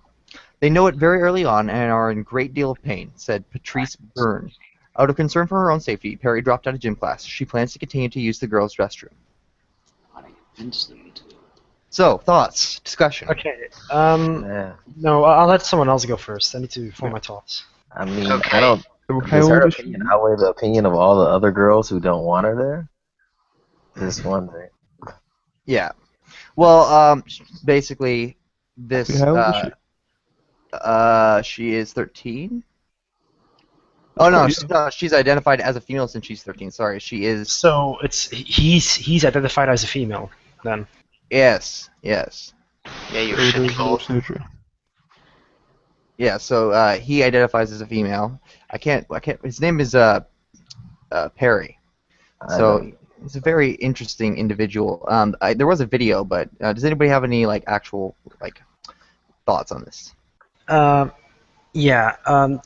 They know it very early on and are in a great deal of pain, said Patrice Byrne. Out of concern for her own safety, Perry dropped out of gym class. She plans to continue to use the girls' restroom. So, thoughts, discussion. Okay. No, I'll let someone else go first. I need to form my thoughts. I mean, I don't. Does her opinion outweigh the opinion of all the other girls who don't want her there? Just wondering. Yeah. Well, basically, this. She is 13. Oh no, she's identified as a female since she's 13. Sorry, she is. So he's identified as a female then. Yes. Yeah, you shitty gold. Yeah. So he identifies as a female. I can't. His name is Perry. So he's a very interesting individual. There was a video, but does anybody have any actual thoughts on this? Yeah,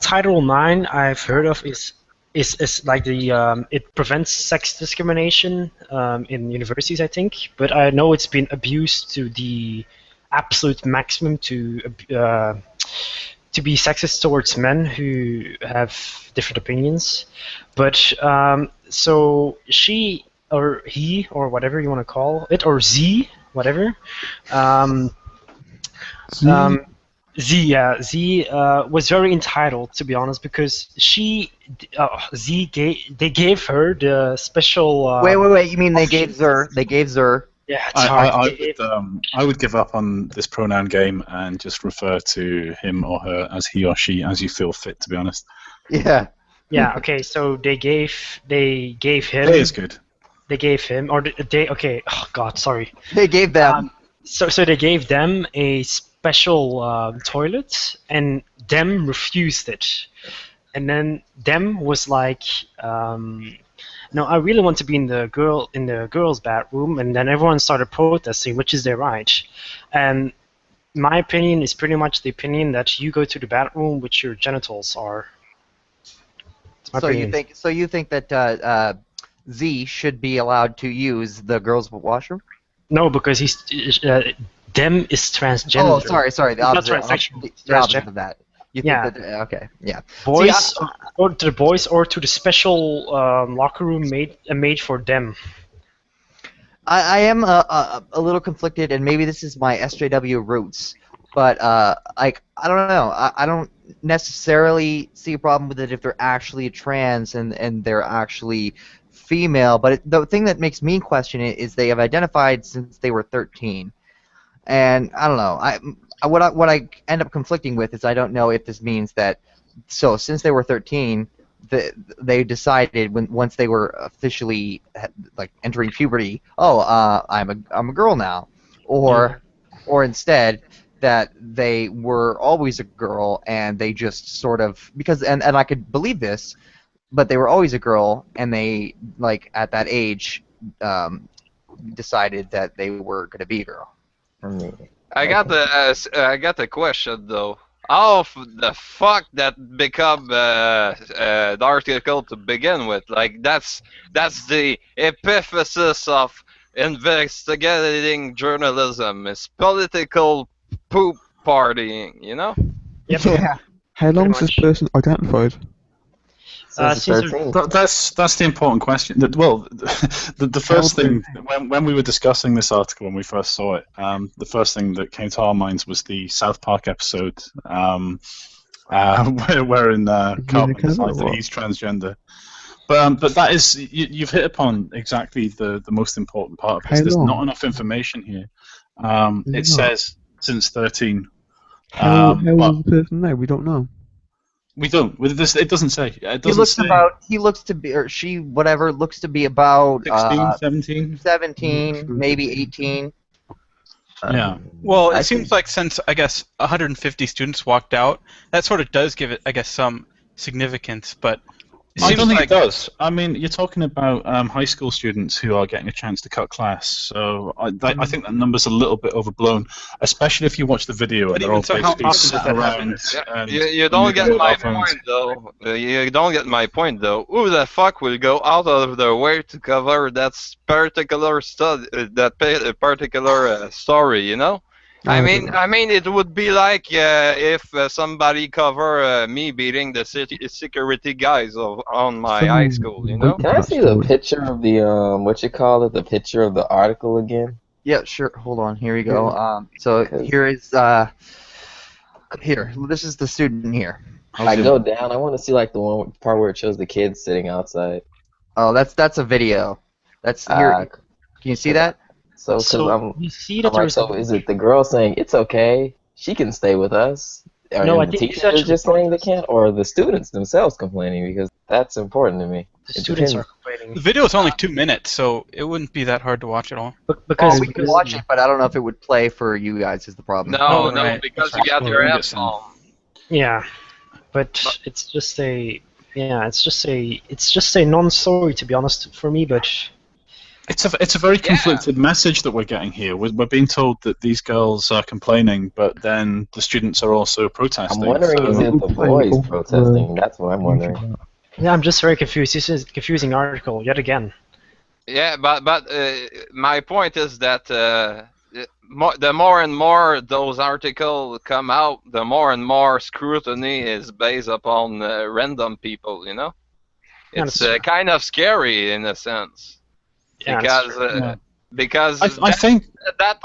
Title IX I've heard of is like the it prevents sex discrimination in universities, I think, but I know it's been abused to the absolute maximum to be sexist towards men who have different opinions. But so she or he or whatever you want to call it, or Z, whatever. Z was very entitled, to be honest, because they gave her the special. Wait! You mean they gave Zer? Yeah, it's hard. I would give up on this pronoun game and just refer to him or her as he or she, as you feel fit. To be honest. Yeah. Yeah. Okay. So they gave him. Hey is good. They gave him, or they. Okay. Oh God, sorry. They gave them. So they gave them a special toilet, and them refused it. And then them was like, no, I really want to be in the girls' bathroom. And then everyone started protesting, which is their right. And my opinion is pretty much the opinion that you go to the bathroom which your genitals are. So you think that Z should be allowed to use the girls' washroom? No, because them is transgender. Oh, sorry. The opposite of that. You think that? Okay. Yeah. Boys, or to the boys, or to the special locker room made for them. I am a little conflicted, and maybe this is my SJW roots. But like I don't know. I don't necessarily see a problem with it if they're actually trans and they're actually female. But the thing that makes me question it is they have identified since they were 13, and I don't know. What I end up conflicting with is I don't know if this means that since they were 13. They decided once they were officially like entering puberty, oh, I'm a girl now, or instead that they were always a girl and they just sort of and I could believe this, but they were always a girl and they like at that age decided that they were gonna be a girl. I mean, I got the question though. How the fuck that become the article to begin with? Like that's the epiphysis of investigating journalism. It's political poop partying, you know? Yep. Yeah. How long is Pretty this much. person identified? since Since 13. That's the important question. Well, the first thing when we were discussing this article when we first saw it, the first thing that came to our minds was the South Park episode wherein Cartman decides that he's transgender. But that is you've hit upon exactly the most important part of this. How There's long? not enough information here. It not? says since 13. How old But is the person now? We don't know. we don't. With this, it doesn't say. It doesn't say He looks to be, or she, whatever, looks to be about 16, 17. 17, maybe 18. Yeah. Well, it I seems think- like since, I guess, 150 students walked out, that sort of does give it, I guess, some significance, but it I seems don't think like it does. I mean, you're talking about high school students who are getting a chance to cut class, so I think that number's a little bit overblown, especially if you watch the video But and they're even all so, how basically often does sitting that around. happen? And You don't get with my our phones. point though. You don't get my point though. Who the fuck will go out of their way to cover that particular particular story? You know. I mean, it would be like if somebody cover me beating the security guys on my high school, you know? Can I see the picture of the what you call it? The picture of the article again? Yeah, sure. Hold on. Here we go. So here is here. This is the student here. I go down. I want to see like the one part where it shows the kids sitting outside. Oh, that's a video. That's here. Can you see that? So, because you see I'm that like, there's so is it the girl saying it's okay, she can stay with us? Or No, I the think it's teachers actually just saying they can't, or the students themselves complaining, because that's important to me. the students are complaining the video is only 2 minutes, so it wouldn't be that hard to watch at all. because we can watch it, but I don't know if it would play for you guys. Is the problem? No, right. because you got your ass on. yeah, but it's just a non-story to be honest for me, but. It's a very conflicted message that we're getting here. We're being told that these girls are complaining, but then the students are also protesting. I'm wondering is it the boys protesting? That's what I'm wondering. Yeah, I'm just very confused. This is a confusing article yet again. Yeah, but my point is that the more and more those articles come out, the more and more scrutiny is based upon random people. You know, it's kind of scary in a sense. Yeah, Because I think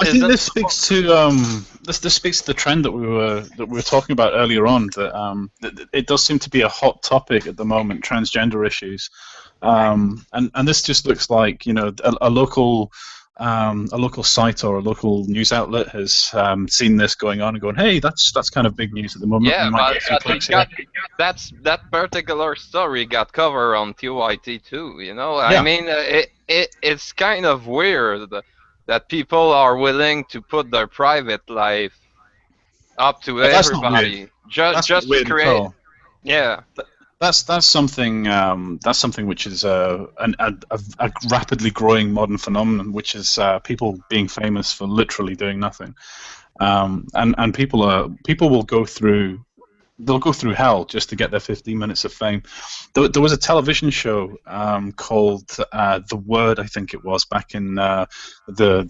this speaks speaks to this speaks to the trend that we were talking about earlier on. That it does seem to be a hot topic at the moment, transgender issues, and this just looks like a local site or a local news outlet has seen this going on and going, hey, that's kind of big news at the moment. Yeah, We might but get some clicks here. that particular story got covered on TYT too. You know, Yeah. I mean, it's kind of weird that people are willing to put their private life up to But that's not everybody weird. just That's to not weird at create. all. Yeah. That's something which is a rapidly growing modern phenomenon, which is people being famous for literally doing nothing, and people will go through hell just to get their 15 minutes of fame. There was a television show called The Word, I think it was, back in the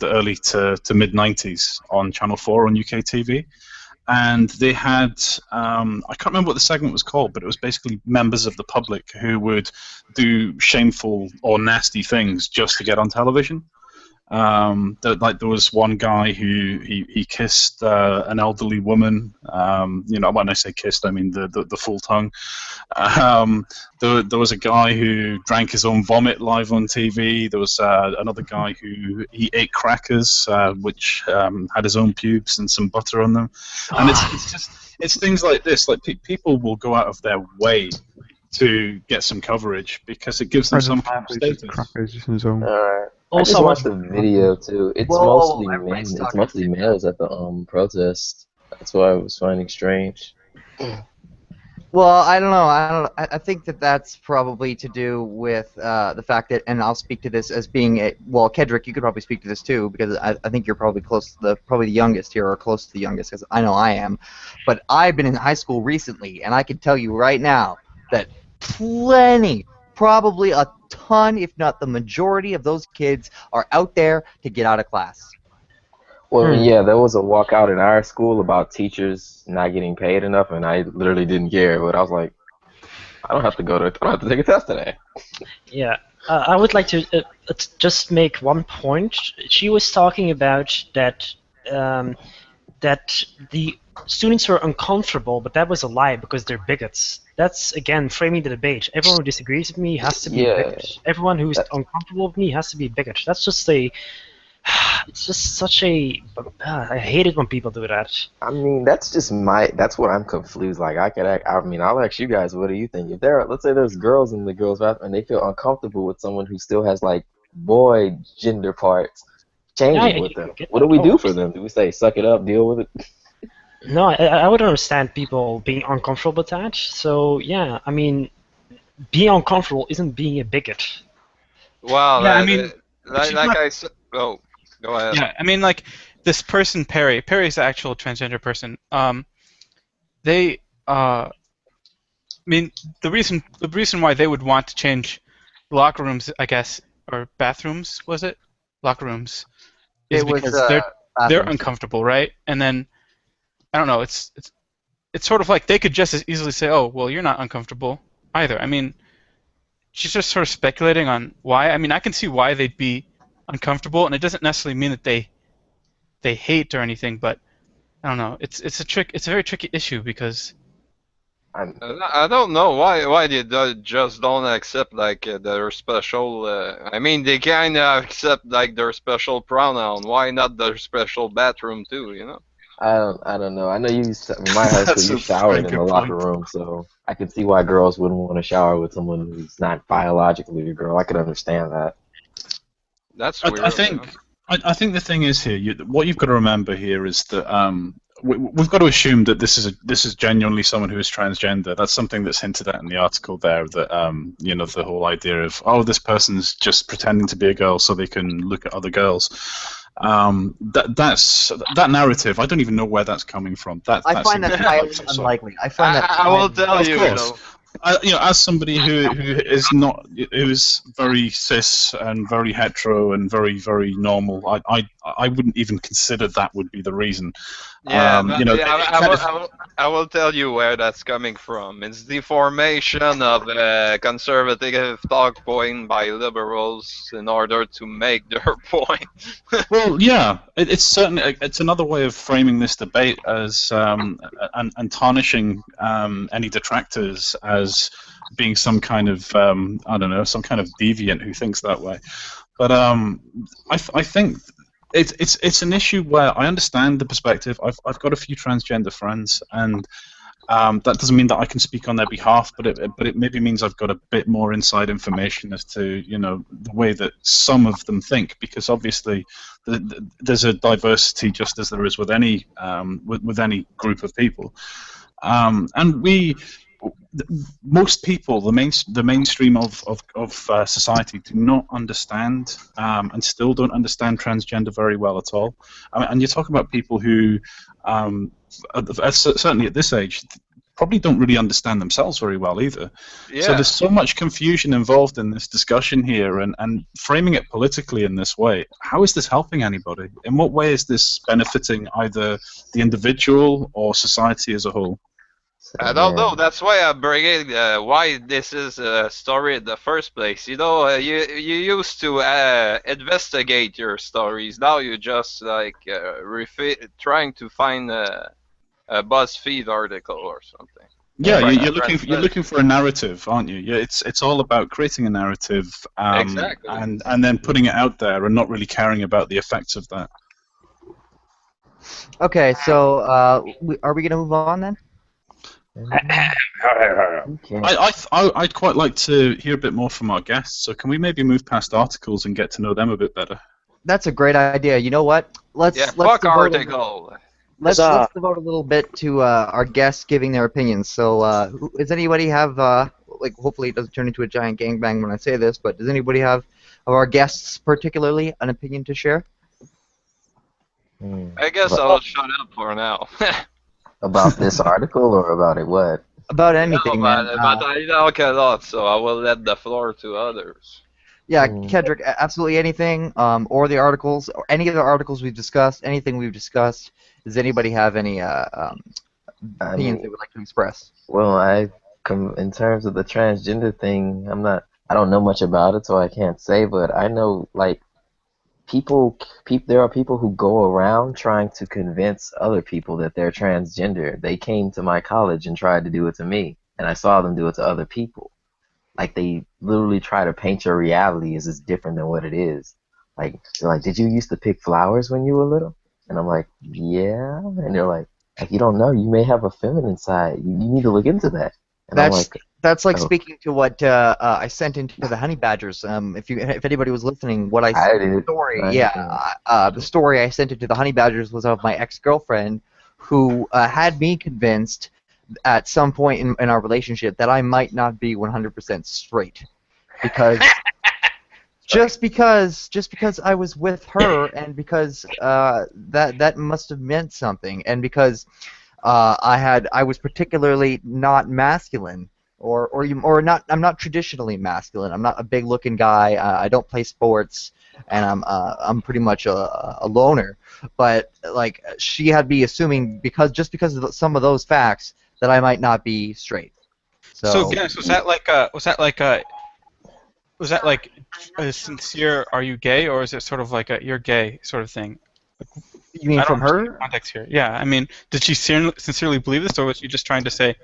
early to mid 90s on Channel 4 on UK TV. And they had, I can't remember what the segment was called, but it was basically members of the public who would do shameful or nasty things just to get on television. There was one guy who he kissed an elderly woman. When I say kissed, I mean the full tongue. There was a guy who drank his own vomit live on TV. There was another guy who he ate crackers, which had his own pubes and some butter on them. And it's things like this. Like people will go out of their way to get some coverage because it gives them some kind of status. Crackers in his own. I just watched the video too. It's mostly men. everybody's It's talking mostly males at the protest. That's what I was finding strange. Well, I don't know. I think that's probably to do with the fact that, and I'll speak to this as being Kedrick, you could probably speak to this too, because I think you're probably probably the youngest here, or close to the youngest, because I know I am. But I've been in high school recently, and I can tell you right now that probably a ton, if not the majority of those kids are out there to get out of class. Well, yeah, there was a walkout in our school about teachers not getting paid enough, and I literally didn't care. But I was like, I don't have to take a test today. Yeah, I would like to just make one point. She was talking about that that the students were uncomfortable, but that was a lie because they're bigots. That's, again, framing the debate. Everyone who disagrees with me has to be a bigot. Everyone who's uncomfortable with me has to be a bigot. That's just it's just such a... I hate it when people do that. I mean, that's what I'm confused. Like, I'll ask you guys, what do you think? If let's say there's girls in the girls' bathroom and they feel uncomfortable with someone who still has, like, boy gender parts changing with them, what do we do for them? Do we say, suck it up, deal with it? No, I would understand people being uncomfortable with that. So, yeah, I mean, being uncomfortable isn't being a bigot. Well, yeah, I mean, I said, go ahead. Yeah, I mean, like this person Perry's the actual transgender person. The reason why they would want to change locker rooms, I guess, or bathrooms, was it? Locker rooms, is because they're uncomfortable, right? And then I don't know. It's sort of like they could just as easily say, "Oh, well, you're not uncomfortable either." I mean, she's just sort of speculating on why. I mean, I can see why they'd be uncomfortable, and it doesn't necessarily mean that they hate or anything. But I don't know. It's a very tricky issue because I don't know why they just don't accept like their special. I mean, they kind of accept like their special pronoun. Why not their special bathroom too? You know. I don't know. I know in my high school you showered in the locker room, so I can see why girls wouldn't want to shower with someone who's not biologically a girl. I could understand that. That's weird. I think the thing is here, what you've got to remember here is that we've got to assume that this is genuinely someone who is transgender. That's something that's hinted at in the article there. That the whole idea of this person's just pretending to be a girl so they can look at other girls. That narrative. I don't even know where that's coming from. I find that highly unlikely. I will tell you. As somebody who is very cis and very hetero and very very normal, I wouldn't even consider that would be the reason. Yeah, I will tell you where that's coming from. It's the formation of a conservative talk point by liberals in order to make their point. Well, yeah, it's another way of framing this debate as and tarnishing any detractors as being some kind of some kind of deviant who thinks that way. But I think it's an issue where I understand the perspective. I've got a few transgender friends, and that doesn't mean that I can speak on their behalf, but it maybe means I've got a bit more inside information as to the way that some of them think, because obviously there's a diversity just as there is with any group of people, and most people, the mainstream of society, do not understand and still don't understand transgender very well at all. And you're talking about people who, certainly at this age, probably don't really understand themselves very well either. Yeah. So there's so much confusion involved in this discussion here, and framing it politically in this way. How is this helping anybody? In what way is this benefiting either the individual or society as a whole? So, I don't know. yeah. That's why I bring it. Why this is a story in the first place. You know, you used to investigate your stories. Now you just like trying to find a BuzzFeed article or something. Yeah, Trying to you're translate. looking for a narrative, aren't you? Yeah, it's all about creating a narrative, Exactly. and then putting it out there, and not really caring about the effects of that. Okay, so are we gonna move on then? Okay. I'd quite like to hear a bit more from our guests. So can we maybe move past articles and get to know them a bit better? That's a great idea. You know what? Yeah, Let's fuck devote article. let's devote a little bit to our guests giving their opinions. So, does anybody have like? Hopefully, it doesn't turn into a giant gangbang when I say this, but does anybody have of our guests particularly an opinion to share? I guess I'll shut up for now. About this article or about it? What? About No, anything, man. but I talk a lot, so I will let the floor to others. Yeah, Kedrick, absolutely anything, or the articles, or any of the articles we've discussed, anything we've discussed. Does anybody have any opinions they would like to express? Well, in terms of the transgender thing, I don't know much about it, so I can't say, but I know, like, there are people who go around trying to convince other people that they're transgender. They came to my college and tried to do it to me, and I saw them do it to other people. Like, they literally try to paint your reality as it's different than what it is. Like, they're like, did you used to pick flowers when you were little? And I'm like, yeah. And they're like, you don't know, you may have a feminine side. You need to look into that. And I'm like, That's like oh, speaking to what I sent into the Honey Badgers. If anybody was listening, what I I sent did. the story, I the story I sent it to the Honey Badgers was of my ex-girlfriend who had me convinced at some point in our relationship that I might not be 100% straight because just because I was with her and because that must have meant something and because I was particularly not masculine or not. I'm not traditionally masculine. I'm not a big looking guy. I don't play sports, and I'm pretty much a loner. But like she had me assuming because of some of those facts that I might not be straight. So Dennis, was that like a sincere "Are you gay?" or is it sort of like a "You're gay" sort of thing? You mean from her? Context here. Yeah, I mean, did she sincerely believe this, or was she just trying to say?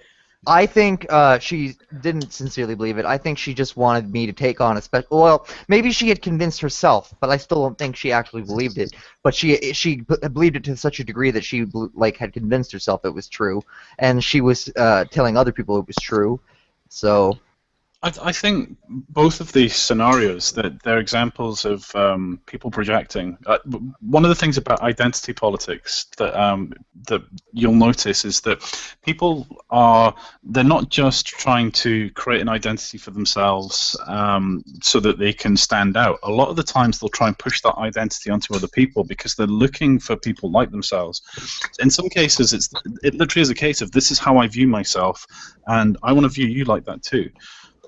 I think she didn't sincerely believe it. I think she just wanted me to take on a special. Well, maybe she had convinced herself, but I still don't think she actually believed it. But she believed it to such a degree that she like had convinced herself it was true, and she was telling other people it was true. So. I think both of these scenarios that they're examples of people projecting. One of the things about identity politics that you'll notice is that they're not just trying to create an identity for themselves so that they can stand out. A lot of the times they'll try and push that identity onto other people because they're looking for people like themselves. In some cases, it literally is a case of this is how I view myself, and I want to view you like that too.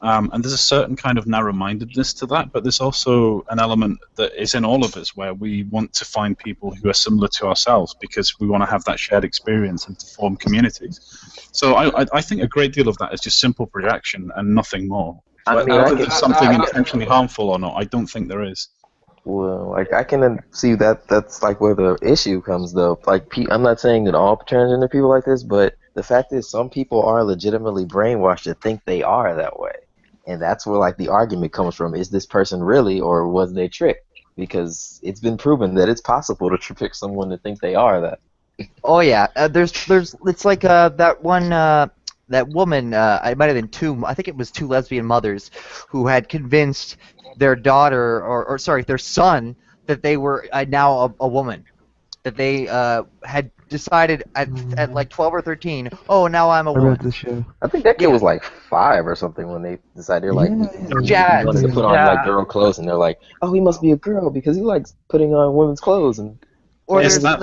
And there's a certain kind of narrow-mindedness to that, but there's also an element that is in all of us where we want to find people who are similar to ourselves because we want to have that shared experience and to form communities. So I think a great deal of that is just simple projection and nothing more. Whether there's something intentionally harmful or not, I don't think there is. Well, like I can see that's like where the issue comes though. Like I'm not saying that all transgender people are like this, but the fact is some people are legitimately brainwashed to think they are that way. And that's where like the argument comes from. Is this person really or was they tricked? Because it's been proven that it's possible to trick someone to think they are that. Oh yeah, it's like that one that woman. It might have been two. I think it was two lesbian mothers who had convinced their daughter or sorry their son that they were now a woman. That they had decided at like 12 or 13. Oh, now I'm a woman. I think that kid was like 5 or something when they decided they're like wanted to put on like girl clothes and they're like, oh, he must be a girl because he likes putting on women's clothes and. Or is that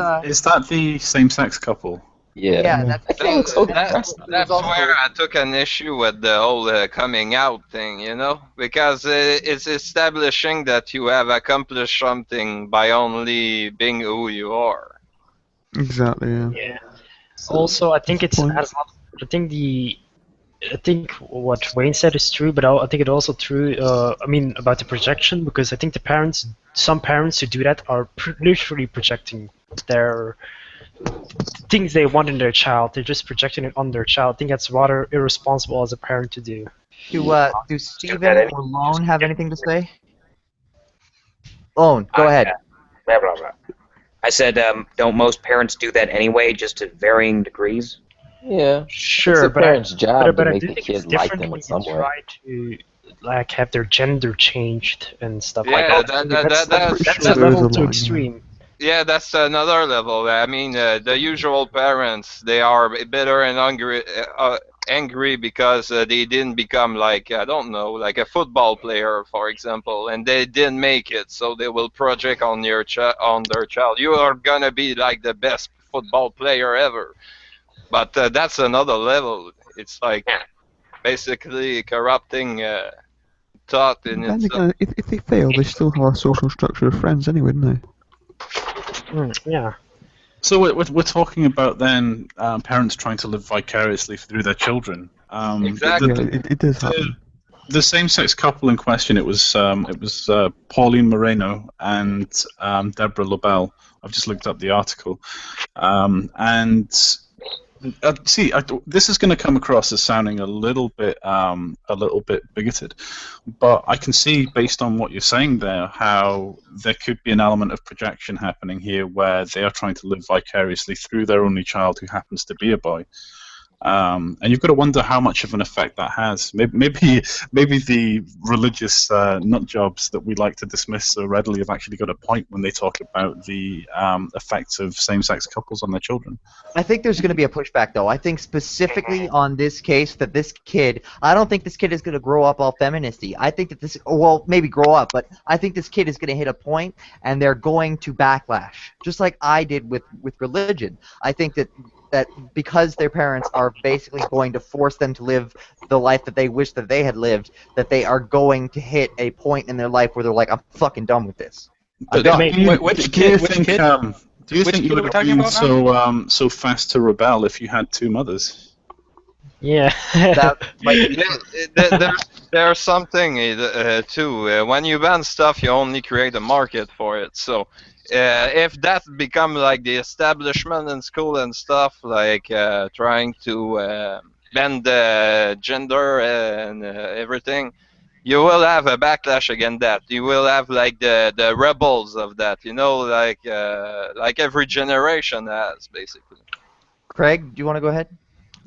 the same-sex couple? Yeah, that's where I took an issue with the whole coming out thing, you know, because it's establishing that you have accomplished something by only being who you are. Exactly. Yeah. Yeah. Also, I think it has a lot I think what Wayne said is true, but I think it's also true. I mean about the projection, because I think some parents who do that are literally projecting their things they want in their child. They're just projecting it on their child. I think that's rather irresponsible as a parent to do. Do Steven or Lone have anything to say? Lone, go ahead. Blah, blah, blah. I said, don't most parents do that anyway, just to varying degrees? Yeah. Sure, It's a but parent's job but to I make do the think it's kid like different them when in you some way. try to like have their gender changed and stuff like Yeah, that. pretty That's sure a there is level a too line, yeah. extreme. yeah, that's another level. I mean, the usual parents, they are bitter and angry because they didn't become like, I don't know, like a football player, for example, and they didn't make it, so they will project on on their child. You are gonna be like the best football player ever. But that's another level. It's like basically corrupting thought in Then itself. again, if they fail, they still have a social structure of friends anyway, don't they? Yeah. So we're talking about then parents trying to live vicariously through their children. Exactly. Yeah, it does happen. The same-sex couple in question, it was Pauline Moreno and Deborah Lobel. I've just looked up the article, and this is going to come across as sounding a little bit bigoted, but I can see, based on what you're saying there, how there could be an element of projection happening here, where they are trying to live vicariously through their only child, who happens to be a boy. And you've got to wonder how much of an effect that has. Maybe the religious nut jobs that we like to dismiss so readily have actually got a point when they talk about the effects of same-sex couples on their children. I think there's going to be a pushback, though. I think specifically on this case that this kid, I don't think this kid is going to grow up all feministy. I think that this, well, maybe grow up, but I think this kid is going to hit a point and they're going to backlash, just like I did with religion. I think that because their parents are basically going to force them to live the life that they wish that they had lived, that they are going to hit a point in their life where they're like, I'm fucking done with this. I'm done. Which kid? Do you think you would have been so fast to rebel if you had two mothers? Yeah. There's something too. When you ban stuff, you only create a market for it. So if that become like the establishment in school and stuff, like trying to ban the gender and everything, you will have a backlash against that. You will have like the rebels of that. You know, like every generation has, basically. Craig, do you want to go ahead?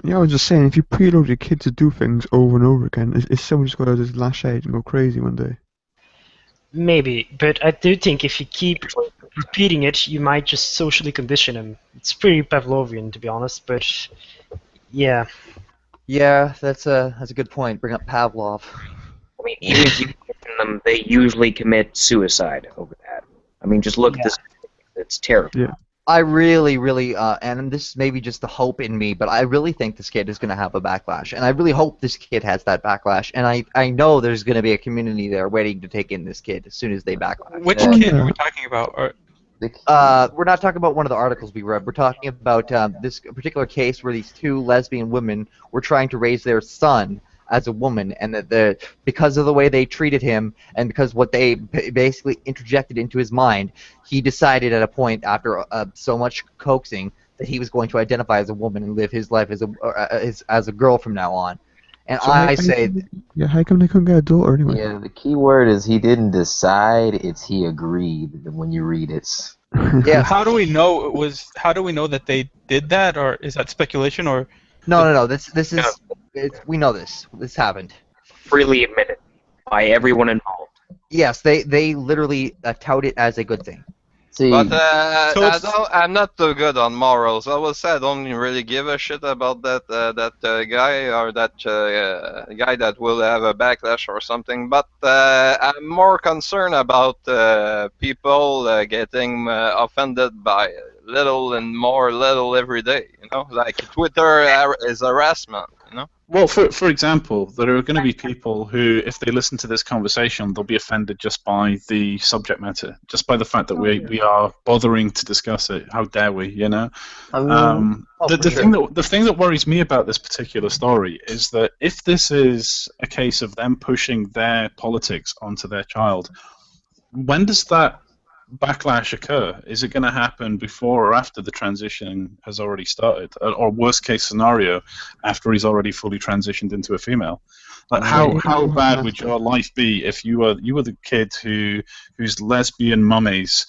Yeah, I was just saying, if you preload your kid to do things over and over again, is someone just going to just lash out and go crazy one day? Maybe, but I do think if you keep repeating it, you might just socially condition him. It's pretty Pavlovian, to be honest, but yeah. Yeah, that's a good point. Bring up Pavlov. I mean, even if you condition them, they usually commit suicide over that. I mean, just look at this. It's terrible. Yeah. I really, and this may be just the hope in me, but I really think this kid is going to have a backlash, and I really hope this kid has that backlash, and I know there's going to be a community there waiting to take in this kid as soon as they backlash. Which kid are we talking about? We're not talking about one of the articles we read. We're talking about this particular case where these two lesbian women were trying to raise their son as a woman, and that because of the way they treated him and because what they basically interjected into his mind, he decided at a point after so much coaxing that he was going to identify as a woman and live his life as a girl from now on. And So I how say, how come they couldn't get a daughter anyway? Yeah, the key word is he didn't decide; it's he agreed. When you read it. yeah. How do we know it was? How do we know that they did that, or is that speculation, or? No. This is we know this. This happened. Freely admitted by everyone involved. Yes, they literally tout it as a good thing. See, But I'm not too good on morals. I will say I don't really give a shit about that guy or that guy that will have a backlash or something. But I'm more concerned about people getting offended by little and more little every day. You know, like Twitter is harassment. You know. Well, for example, there are going to be people who, if they listen to this conversation, they'll be offended just by the subject matter, just by the fact that we are bothering to discuss it. How dare we, you know? I mean, The thing that worries me about this particular story is that if this is a case of them pushing their politics onto their child, when does that backlash occur? Is it going to happen before or after the transition has already started, or worst case scenario, after he's already fully transitioned into a female? Like how bad would your life be if you were the kid whose lesbian mummies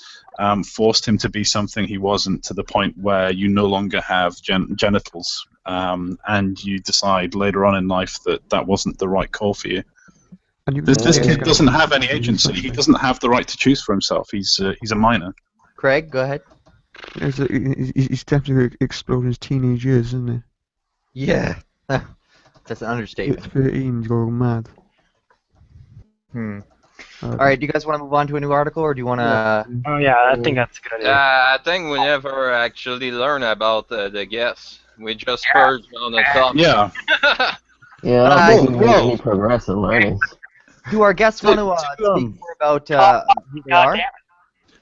forced him to be something he wasn't, to the point where you no longer have genitals, and you decide later on in life that wasn't the right call for you? This kid doesn't have any agency. He doesn't have the right to choose for himself. He's a minor. Craig, go ahead. He's definitely going to explode in his teenage years, isn't he? Yeah. That's an understatement. 13, he's going mad. All right, do you guys want to move on to a new article, or do you want to... Oh, yeah, I think that's a good idea. I think we never actually learn about the guests. We just heard on the top. Yeah. Yeah, I don't think we made any progress in learning. Do our guests want to speak more about who they are?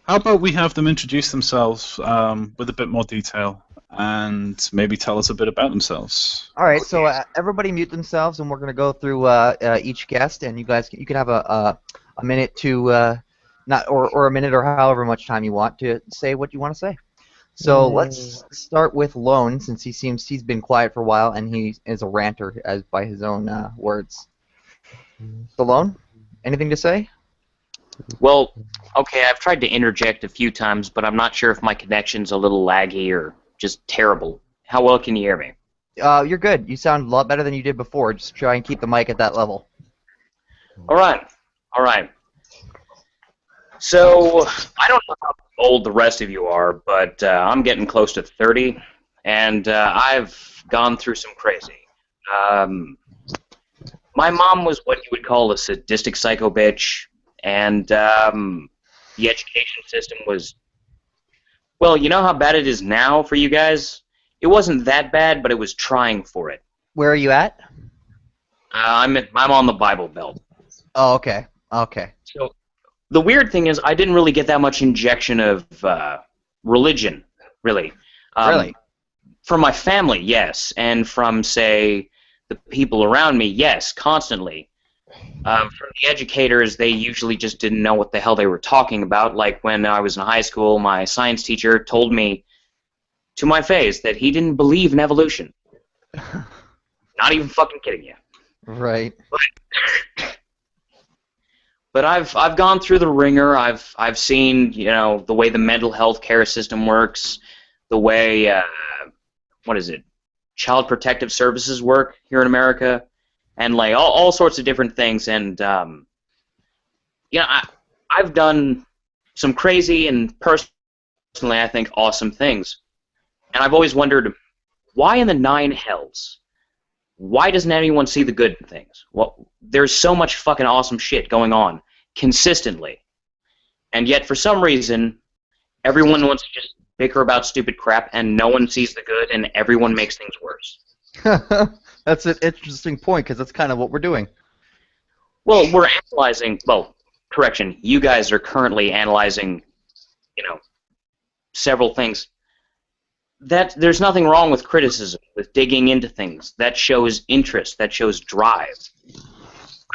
How about we have them introduce themselves with a bit more detail, and maybe tell us a bit about themselves? All right, so everybody mute themselves, and we're going to go through each guest, and you guys you can have a minute to not or a minute or however much time you want to say what you want to say. So let's start with Lone, since he's been quiet for a while, and he is a ranter, as by his own words. So Lone, anything to say? Well, okay, I've tried to interject a few times, but I'm not sure if my connection's a little laggy or just terrible. How well can you hear me? You're good. You sound a lot better than you did before. Just try and keep the mic at that level. All right. So, I don't know how old the rest of you are, but I'm getting close to 30, and I've gone through some crazy. My mom was what you would call a sadistic psycho bitch, and the education system was, well, you know how bad it is now for you guys? It wasn't that bad, but it was trying for it. Where are you at? I'm on the Bible Belt. Oh, okay. Okay. So the weird thing is, I didn't really get that much injection of religion, really. Really? From my family, yes, and from, say, the people around me, yes, constantly. From the educators, they usually just didn't know what the hell they were talking about. Like when I was in high school, my science teacher told me to my face that he didn't believe in evolution. Not even fucking kidding you. Right. But I've gone through the ringer. I've seen, you know, the way the mental health care system works, the way Child Protective Services work here in America, and like all sorts of different things. And you know, I've done some crazy and personally I think awesome things. And I've always wondered, why in the nine hells? Why doesn't anyone see the good in things? Well, there's so much fucking awesome shit going on consistently. And yet, for some reason, everyone wants to just bicker about stupid crap, and no one sees the good, and everyone makes things worse. That's an interesting point, because that's kind of what we're doing. Well, we're analyzing, well, correction, you guys are currently analyzing, you know, several things. That there's nothing wrong with criticism, with digging into things. That shows interest, that shows drive.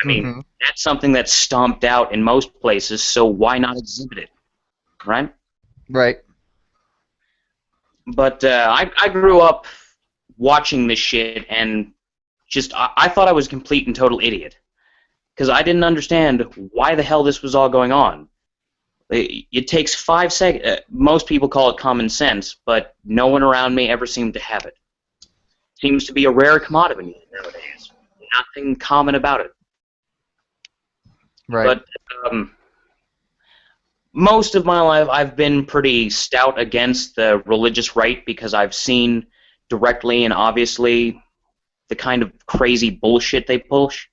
I mean, that's something that's stomped out in most places, so why not exhibit it, right? Right. But I grew up watching this shit, and just I thought I was a complete and total idiot, because I didn't understand why the hell this was all going on. It takes 5 seconds. Most people call it common sense, but no one around me ever seemed to have it. Seems to be a rare commodity nowadays. Nothing common about it. Right. But most of my life, I've been pretty stout against the religious right, because I've seen directly and obviously the kind of crazy bullshit they push.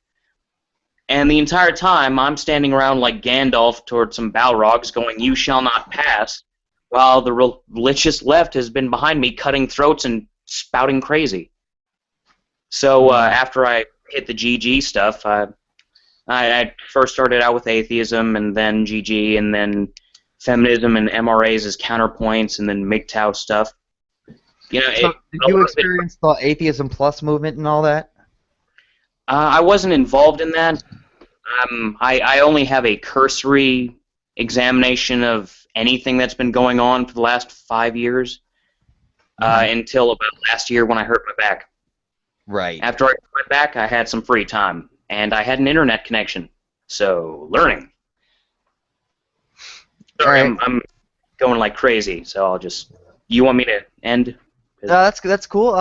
And the entire time, I'm standing around like Gandalf towards some Balrogs going, "You shall not pass," while the religious left has been behind me cutting throats and spouting crazy. So after I hit the GG stuff, I first started out with atheism, and then GG, and then feminism and MRAs as counterpoints, and then MGTOW stuff. You know, So, did you experience the Atheism Plus movement and all that? I wasn't involved in that. I only have a cursory examination of anything that's been going on for the last 5 years, until about last year when I hurt my back. Right. After I hurt my back, I had some free time, and I had an internet connection, so learning. Sorry, All right. I'm going like crazy, so I'll just... You want me to end? That's cool.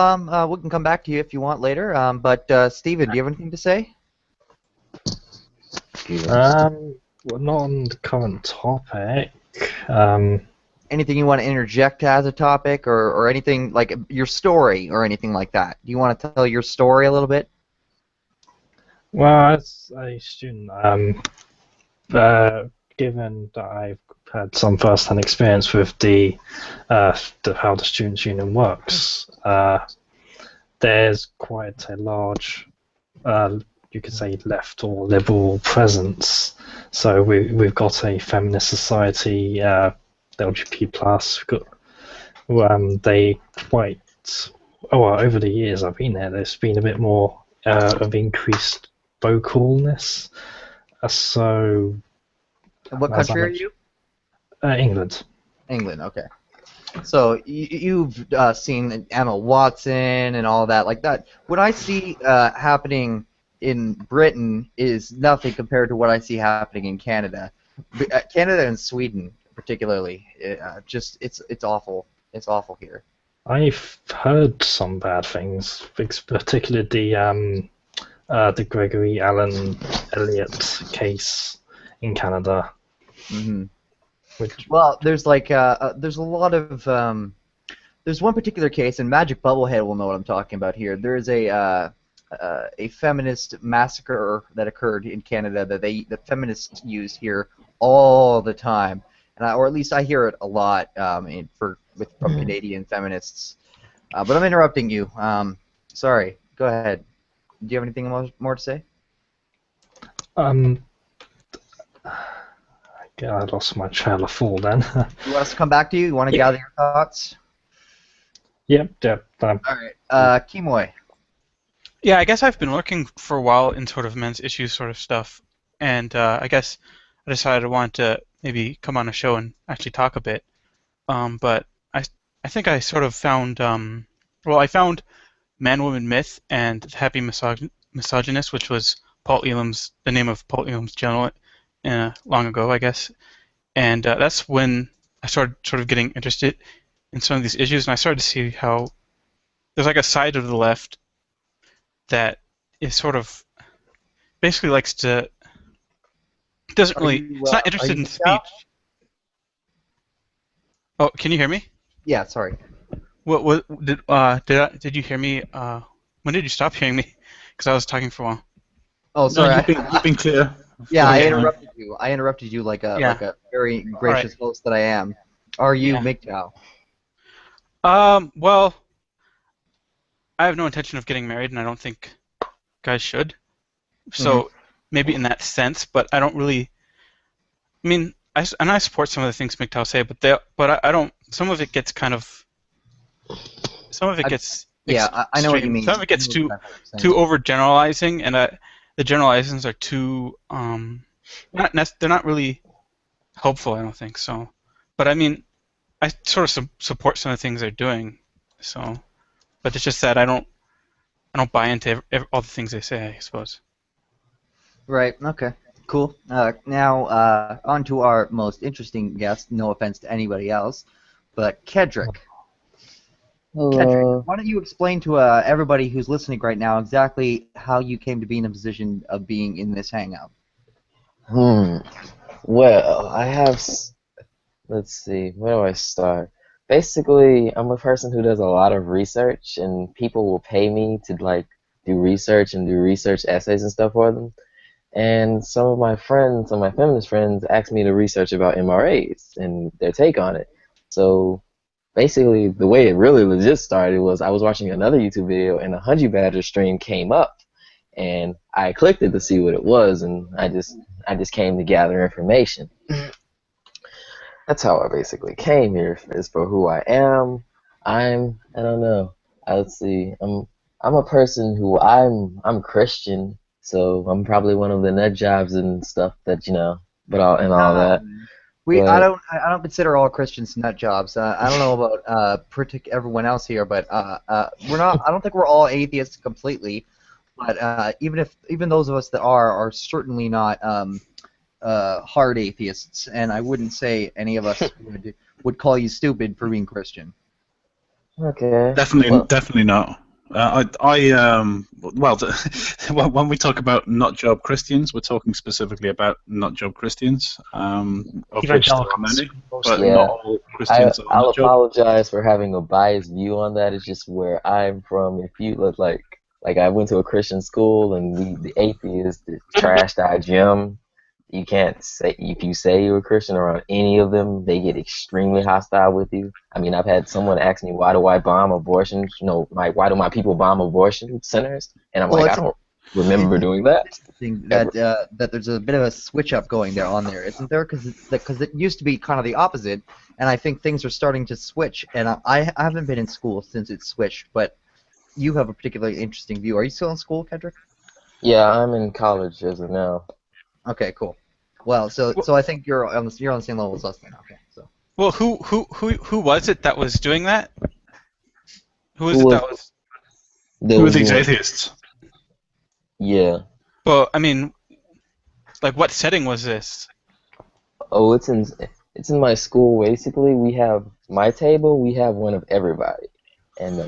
We can come back to you if you want later. But Steven, do you have anything to say? Well, not on the current topic. Anything you want to interject as a topic, or anything like your story or anything like that? Do you want to tell your story a little bit? Well, as a student, given that I've had some first-hand experience with how the Students' Union works, there's quite a large, you could say, left or liberal presence. So we've got a feminist society, LGBT plus. They quite over the years I've been there, there's been a bit more of increased vocalness. So. What country are you? England. England, okay. So you've seen Emma Watson and all that like that. What I see happening in Britain is nothing compared to what I see happening in Canada. Canada and Sweden, particularly, it's awful. It's awful here. I've heard some bad things, particularly the Gregory Allen Elliott case in Canada. Mm-hmm. Well, there's there's a lot of there's one particular case, and Magic Bubblehead will know what I'm talking about here. There is a feminist massacre that occurred in Canada that the feminists use here all the time, or at least I hear it a lot from Canadian feminists. But I'm interrupting you. Sorry. Go ahead. Do you have anything more to say? I lost my trail of thought then. You want us to come back to you? You want to gather your thoughts? Yep. All right. Kimoy. Yeah, I guess I've been looking for a while in sort of men's issues sort of stuff, and I guess I decided I wanted to maybe come on a show and actually talk a bit. But I think I sort of found I found Man Woman Myth and The Happy Misogynist, which was the name of Paul Elam's journal long ago, I guess. And that's when I started sort of getting interested in some of these issues, and I started to see how there's like a side of the left that is sort of basically likes to doesn't really it's not interested in speech. Oh, can you hear me? Yeah, sorry. What did you hear me? When did you stop hearing me? Because I was talking for a while. Oh, sorry. No, you've been clear. Yeah, I interrupted you. I interrupted you like a very gracious host that I am. Are you MGTOW? Well, I have no intention of getting married, and I don't think guys should. So maybe in that sense, but I don't really. I mean, I support some of the things MGTOW say, but I don't. Some of it gets kind of. Some of it gets. I know what you mean. Some of it gets too overgeneralizing, and the generalizations are too. They're not really helpful. I don't think so. But I mean, I sort of support some of the things they're doing. So, but it's just that I don't buy into all the things they say, I suppose. Right. Okay. Cool. Now, on to our most interesting guest. No offense to anybody else, but Kedrick. Hello. Kedrick, why don't you explain to everybody who's listening right now exactly how you came to be in a position of being in this hangout? Well, I have. Let's see. Where do I start? Basically, I'm a person who does a lot of research, and people will pay me to do research and do research essays and stuff for them. And some of my friends, some of my feminist friends, asked me to research about MRAs and their take on it. So basically, the way it really legit started was I was watching another YouTube video and a Honey Badger stream came up, and I clicked it to see what it was, and I just came to gather information. That's how I basically came here. As for who I am, I don't know. Let's see. I'm a person who I'm Christian, so I'm probably one of the nut jobs and stuff that but all that. I But don't consider all Christians nut jobs. I don't know about everyone else here, but we're not. I don't think we're all atheists completely. But even those of us that are certainly not hard atheists, and I wouldn't say any of us would call you stupid for being Christian. okay. Definitely not. Well, when we talk about nut job Christians, we're talking specifically about nut job Christians, of which there are many, but Yeah. not all Christians are I'll nut job. apologize for having a biased view on that. It's just where I'm from. If you look like I went to a Christian school and the atheists that trashed our gym. You can't say if you say you're a Christian around any of them, they get extremely hostile with you. I mean, I've had someone ask me, "Why do I bomb abortion? Why do my people bomb abortion centers?" And I'm like, I don't remember doing that. That there's a bit of a switch up going there on there, isn't there? Because it used to be kind of the opposite, and I think things are starting to switch. And I haven't been in school since it switched, but you have a particularly interesting view. Are you still in school, Kendrick? Yeah, I'm in college as of now. Okay, cool. Well, so I think you're on the same level as us then. Okay, so. Well, who was it that was doing that? Who who are these atheists? Yeah. Well, I mean, like, what setting was this? Oh, it's in my school. Basically, we have my table. We have one of everybody, and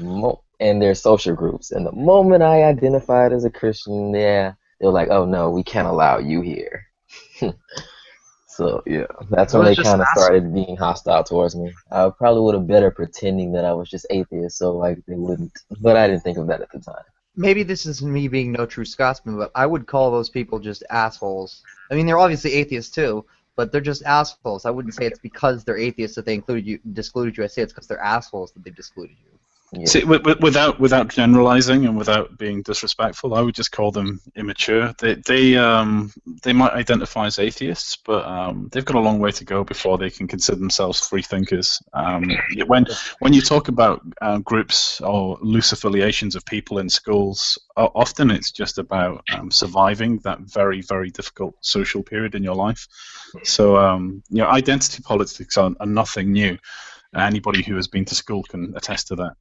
and their social groups. And the moment I identified as a Christian, they're like, "Oh no, we can't allow you here." So yeah, that's when they kind of started being hostile towards me. I probably would have better pretending that I was just atheist, so like they wouldn't. But I didn't think of that at the time. Maybe this is me being no true Scotsman, but I would call those people just assholes. I mean, they're obviously atheists too, but they're just assholes. I wouldn't say it's because they're atheists that they discluded you. I say it's because they're assholes that they discluded you. Yeah. See, without generalizing and without being disrespectful, I would just call them immature. They might identify as atheists, but they've got a long way to go before they can consider themselves free thinkers. When you talk about groups or loose affiliations of people in schools, often it's just about surviving that very, very difficult social period in your life. So identity politics are nothing new. Anybody who has been to school can attest to that.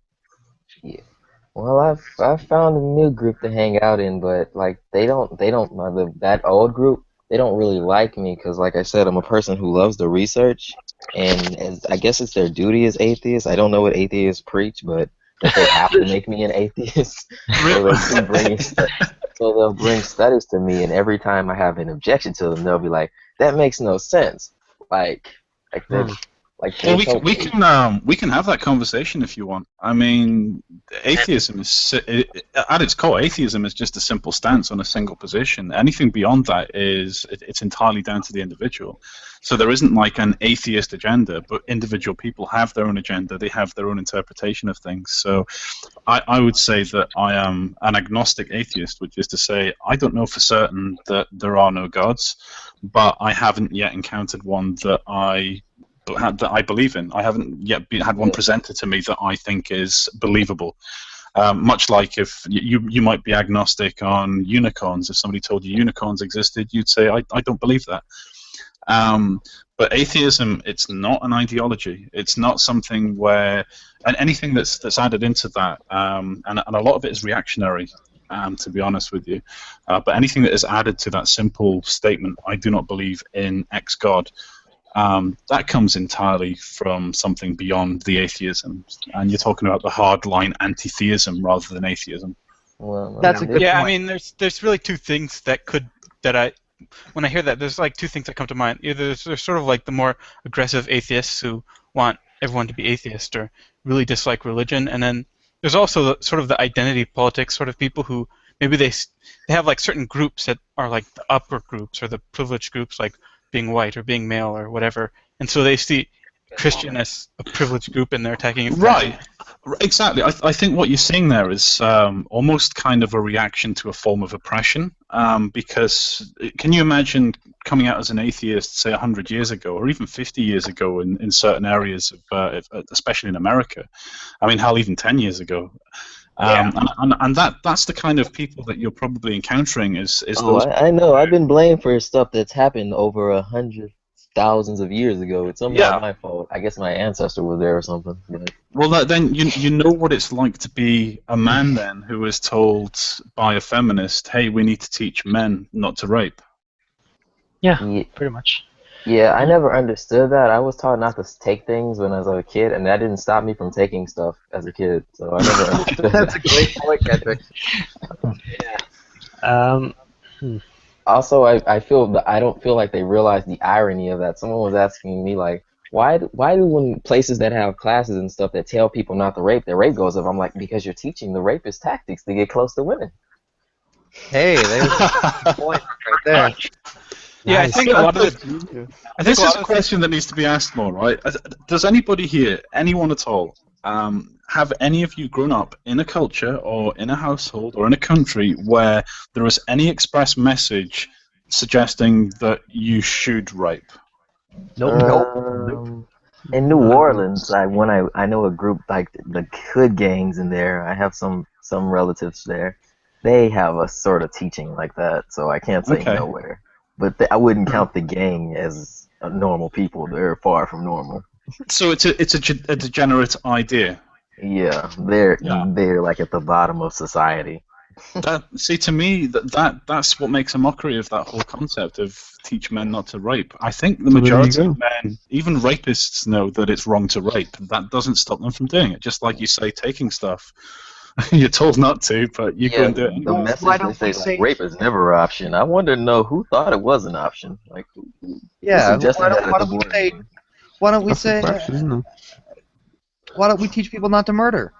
Yeah. Well, I've found a new group to hang out in, but like that old group, they don't really like me because, like I said, I'm a person who loves the research, and I guess it's their duty as atheists. I don't know what atheists preach, but that they have to make me an atheist, so they'll bring studies to me, and every time I have an objection to them, they'll be like, "That makes no sense." Like that. Well, we can have that conversation if you want. I mean, atheism is at its core. Atheism is just a simple stance on a single position. Anything beyond that it's entirely down to the individual. So there isn't like an atheist agenda, but individual people have their own agenda. They have their own interpretation of things. So I would say that I am an agnostic atheist, which is to say I don't know for certain that there are no gods, but I haven't yet encountered one that I believe in. I haven't yet had one presented to me that I think is believable. Much like if you might be agnostic on unicorns. If somebody told you unicorns existed, you'd say, I don't believe that. But atheism, it's not an ideology. It's not something where, and anything that's added into that, and a lot of it is reactionary, to be honest with you. But anything that is added to that simple statement, I do not believe in X God, that comes entirely from something beyond the atheism, and you're talking about the hardline anti-theism rather than atheism. Well, That's a good point. I mean, there's really two things when I hear that, there's like two things that come to mind. Either there's sort of like the more aggressive atheists who want everyone to be atheist or really dislike religion, and then there's also sort of the identity politics sort of people who maybe they have like certain groups that are like the upper groups or the privileged groups, like being white or being male or whatever, and so they see Christian as a privileged group and they're attacking it. Right. Exactly. I think what you're seeing there is almost kind of a reaction to a form of oppression. Because can you imagine coming out as an atheist, say 100 years ago, or even 50 years ago in certain areas, especially in America? I mean, hell, even 10 years ago. And that's the kind of people that you're probably encountering is those. I know. I've been blamed for stuff that's happened over 100,000s of years ago. It's somehow Yeah. my fault. I guess my ancestor was there or something. But Well, then you know what it's like to be a man then who is told by a feminist, "Hey, we need to teach men not to rape." Yeah, yeah, pretty much. yeah, I never understood that. I was taught not to take things when I was a kid, and that didn't stop me from taking stuff as a kid. So I never understood That's a that. great point, Kendrick. Also, I feel that I don't feel like they realize the irony of that. Someone was asking me like, why do when places that have classes and stuff that tell people not to rape, their rate goes up? I'm like, because you're teaching the rapist tactics to get close to women. Hey, there's a point right there. Yeah, I think a lot of it. This is a question that needs to be asked more, right? Does anybody here, anyone at all, have any of you grown up in a culture or in a household or in a country where there is any express message suggesting that you should rape? Nope. In New Orleans, I know a group like the hood gangs in there. I have some relatives there. They have a sort of teaching like that, so I can't say Okay. nowhere. But I wouldn't count the gang as normal people. They're far from normal. So it's a degenerate idea. Yeah, they're like at the bottom of society. See, to me, that's what makes a mockery of that whole concept of teach men not to rape. I think the So there you majority go. of men, even rapists, know that it's wrong to rape. That doesn't stop them from doing it. Just like you say, taking stuff, you're told not to, but you go and do it The anyway. message they say like rape is never an option. I wonder who thought it was an option. Like who Yeah, suggested why that at the don't we board say? meeting? Why don't we That's the say? question, isn't it? Why don't we teach people not to murder?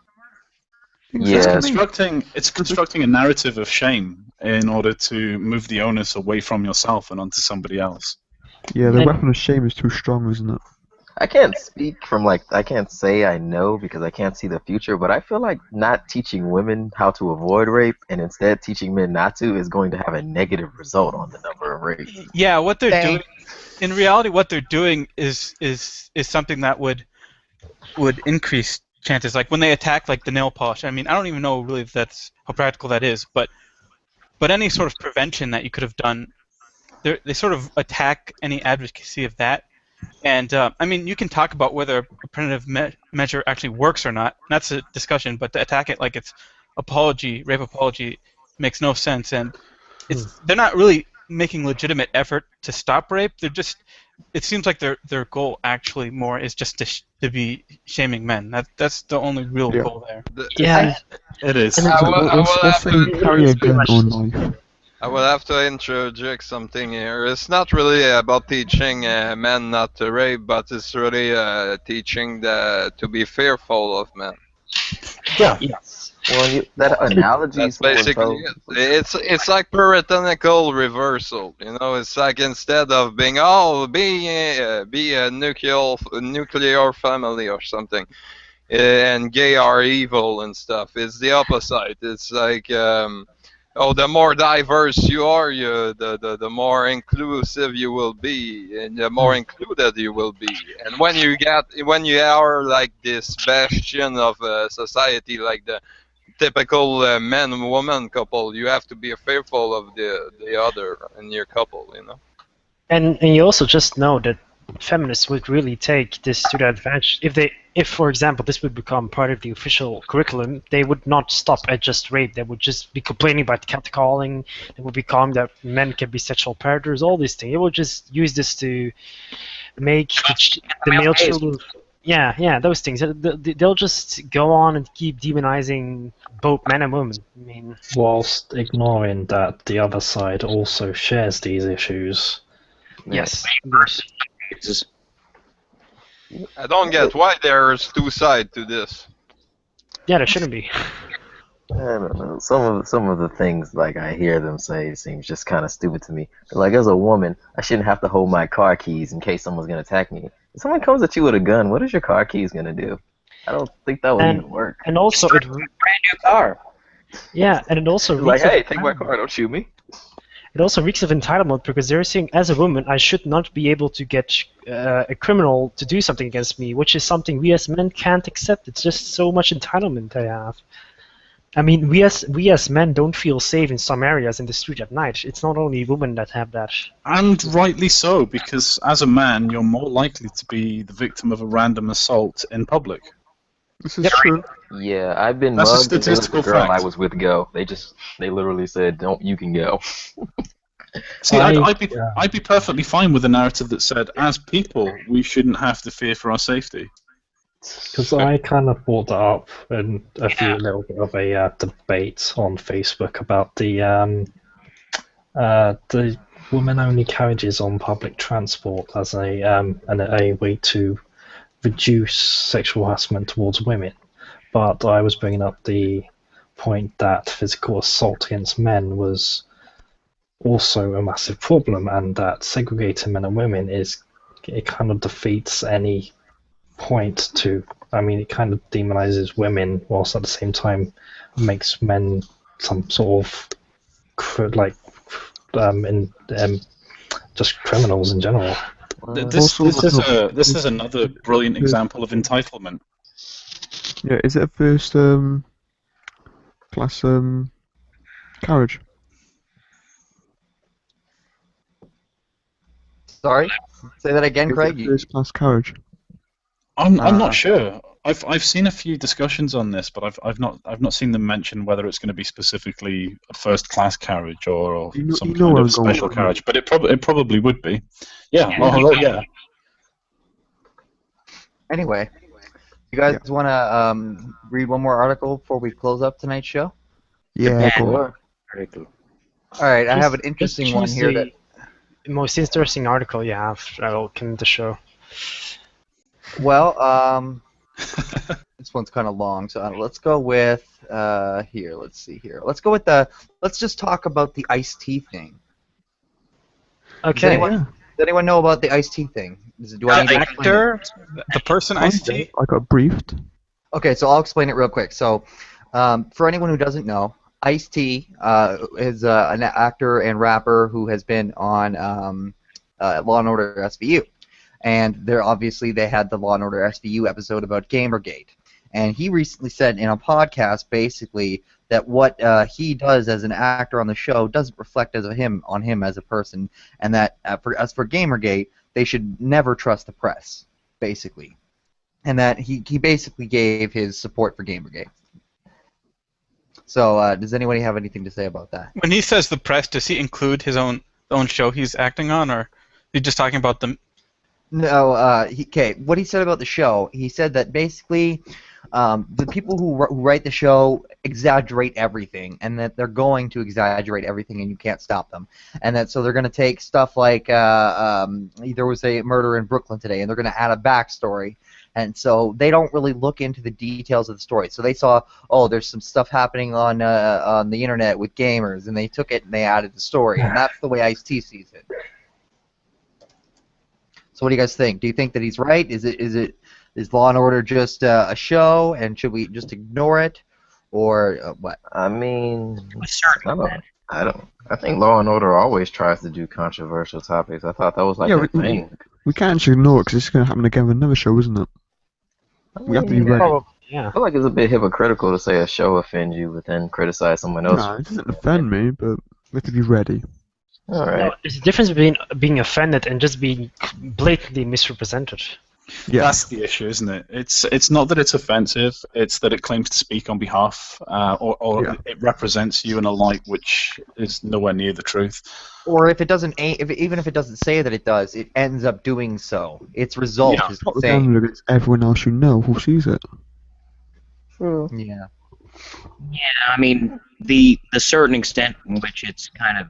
Yeah. It's constructing a narrative of shame in order to move the onus away from yourself and onto somebody else. Yeah, the weapon of shame is too strong, isn't it? I can't speak from I can't say I know because I can't see the future, but I feel like not teaching women how to avoid rape and instead teaching men not to is going to have a negative result on the number of rapes. Yeah, what they're doing, in reality, what they're doing is something that would increase chances. Like when they attack, like the nail polish. I mean, I don't even know really if that's how practical that is, but any sort of prevention that you could have done, they sort of attack any advocacy of that. And I mean, you can talk about whether a preventative measure actually works or not. That's a discussion, but to attack it like it's rape apology, makes no sense. And they're not really making legitimate effort to stop rape. They're just, it seems like their goal actually more is just to be shaming men. That's the only real goal there. Yeah, it is. What's saying carry a gun or knife? I will have to interject something here. It's not really about teaching men not to rape, but it's really teaching to be fearful of men. Yeah. Yes. Well, that analogy That's basically it. It's like puritanical reversal. You know, it's like instead of being be a nuclear family or something, and gay are evil and stuff. It's the opposite. It's like the more diverse you are, the more inclusive you will be, and the more included you will be. And when you are like this bastion of society, like the typical man-woman couple, you have to be fearful of the other in your couple, you know. And you also just know that feminists would really take this to their advantage. If for example this would become part of the official curriculum, they would not stop at just rape. They would just be complaining about catcalling. They would be calling that men can be sexual predators. All these things. They will just use this to make the male children. Yeah, those things. They'll just go on and keep demonizing both men and women. I mean, whilst ignoring that the other side also shares these issues. Yes. I don't get why there's two sides to this. Yeah, there shouldn't be. I don't know. Some of the things like I hear them say seems just kind of stupid to me. Like as a woman, I shouldn't have to hold my car keys in case someone's gonna attack me. If someone comes at you with a gun, what is your car keys gonna do? I don't think that would And even work. and also it Brand new car. yeah, and it also It's like, reeks of hey, take my entitlement. car, don't shoot me. It also reeks of entitlement because they're saying, as a woman, I should not be able to get a criminal to do something against me, which is something we as men can't accept. It's just so much entitlement they have. I mean, we as men don't feel safe in some areas in the street at night. It's not only women that have that. And rightly so, because as a man, you're more likely to be the victim of a random assault in public. This is true. Yeah, I've been That's a mugged and they let the statistical girl I fact. was with go. They literally said, "Don't, you can go." See, I- I'd be perfectly fine with a narrative that said, as people, we shouldn't have to fear for our safety. Because I kind of brought that up in a little bit of a debate on Facebook about the women-only carriages on public transport as a way to reduce sexual harassment towards women. But I was bringing up the point that physical assault against men was also a massive problem, and that segregating men and women it kind of defeats any point to. I mean, it kind of demonizes women, whilst at the same time makes men some sort of just criminals in general. This is another brilliant example of entitlement. Yeah, is it a first class carriage? Sorry, say that again, Is it Craig. a first class carriage? I'm not sure. I've seen a few discussions on this, but I've not seen them mention whether it's going to be specifically a first class carriage or some kind where of I'm going special with carriage. But it probably would be. Yeah. Oh, yeah. Anyway, you guys Yeah. want to read one more article before we close up tonight's show? Yeah, go on. All right, I have an interesting one choose here. That the most interesting article you have. I will come to the show. well, this one's kind of long, so let's go with here. Let's see here. Let's go with Let's just talk about the iced tea thing. Okay. Does anyone know about the iced tea thing? Do I need to explain it? Actor, the person Ice-T. I got briefed. Okay, so I'll explain it real quick. So, for anyone who doesn't know, Ice-T is an actor and rapper who has been on Law and Order SVU, and they had the Law and Order SVU episode about Gamergate, and he recently said in a podcast basically that what he does as an actor on the show doesn't reflect on him as a person, and that for Gamergate, they should never trust the press, basically. And that he basically gave his support for Gamergate. So, does anybody have anything to say about that? When he says the press, does he include his own show he's acting on, or he's just talking about them? No, what he said about the show, he said that basically the people who write the show exaggerate everything, and that they're going to exaggerate everything, and you can't stop them. And that so they're going to take stuff like there was a murder in Brooklyn today, and they're going to add a backstory. And so they don't really look into the details of the story. So they saw, oh, there's some stuff happening on the internet with gamers, and they took it and they added the story, and that's the way Ice-T sees it. So what do you guys think? Do you think that he's right? Is Law and Order just a show, and should we just ignore it, or what? I mean, I don't. I think Law and Order always tries to do controversial topics. I thought that was like a thing. We can't actually ignore it because it's going to happen again with another show, isn't it? We have to be ready. Yeah. I feel like it's a bit hypocritical to say a show offends you, but then criticize someone else. No, it doesn't offend me, but we have to be ready. All right. No, there's a difference between being offended and just being blatantly misrepresented. Yeah. That's the issue, isn't it? It's not that it's offensive; it's that it claims to speak on behalf, or it represents you in a light which is nowhere near the truth. Or if it doesn't, even if it doesn't say that it does, it ends up doing so. Its result is the same. Propaganda against everyone else you know who sees it. True. Yeah. Yeah, I mean, the certain extent in which it's kind of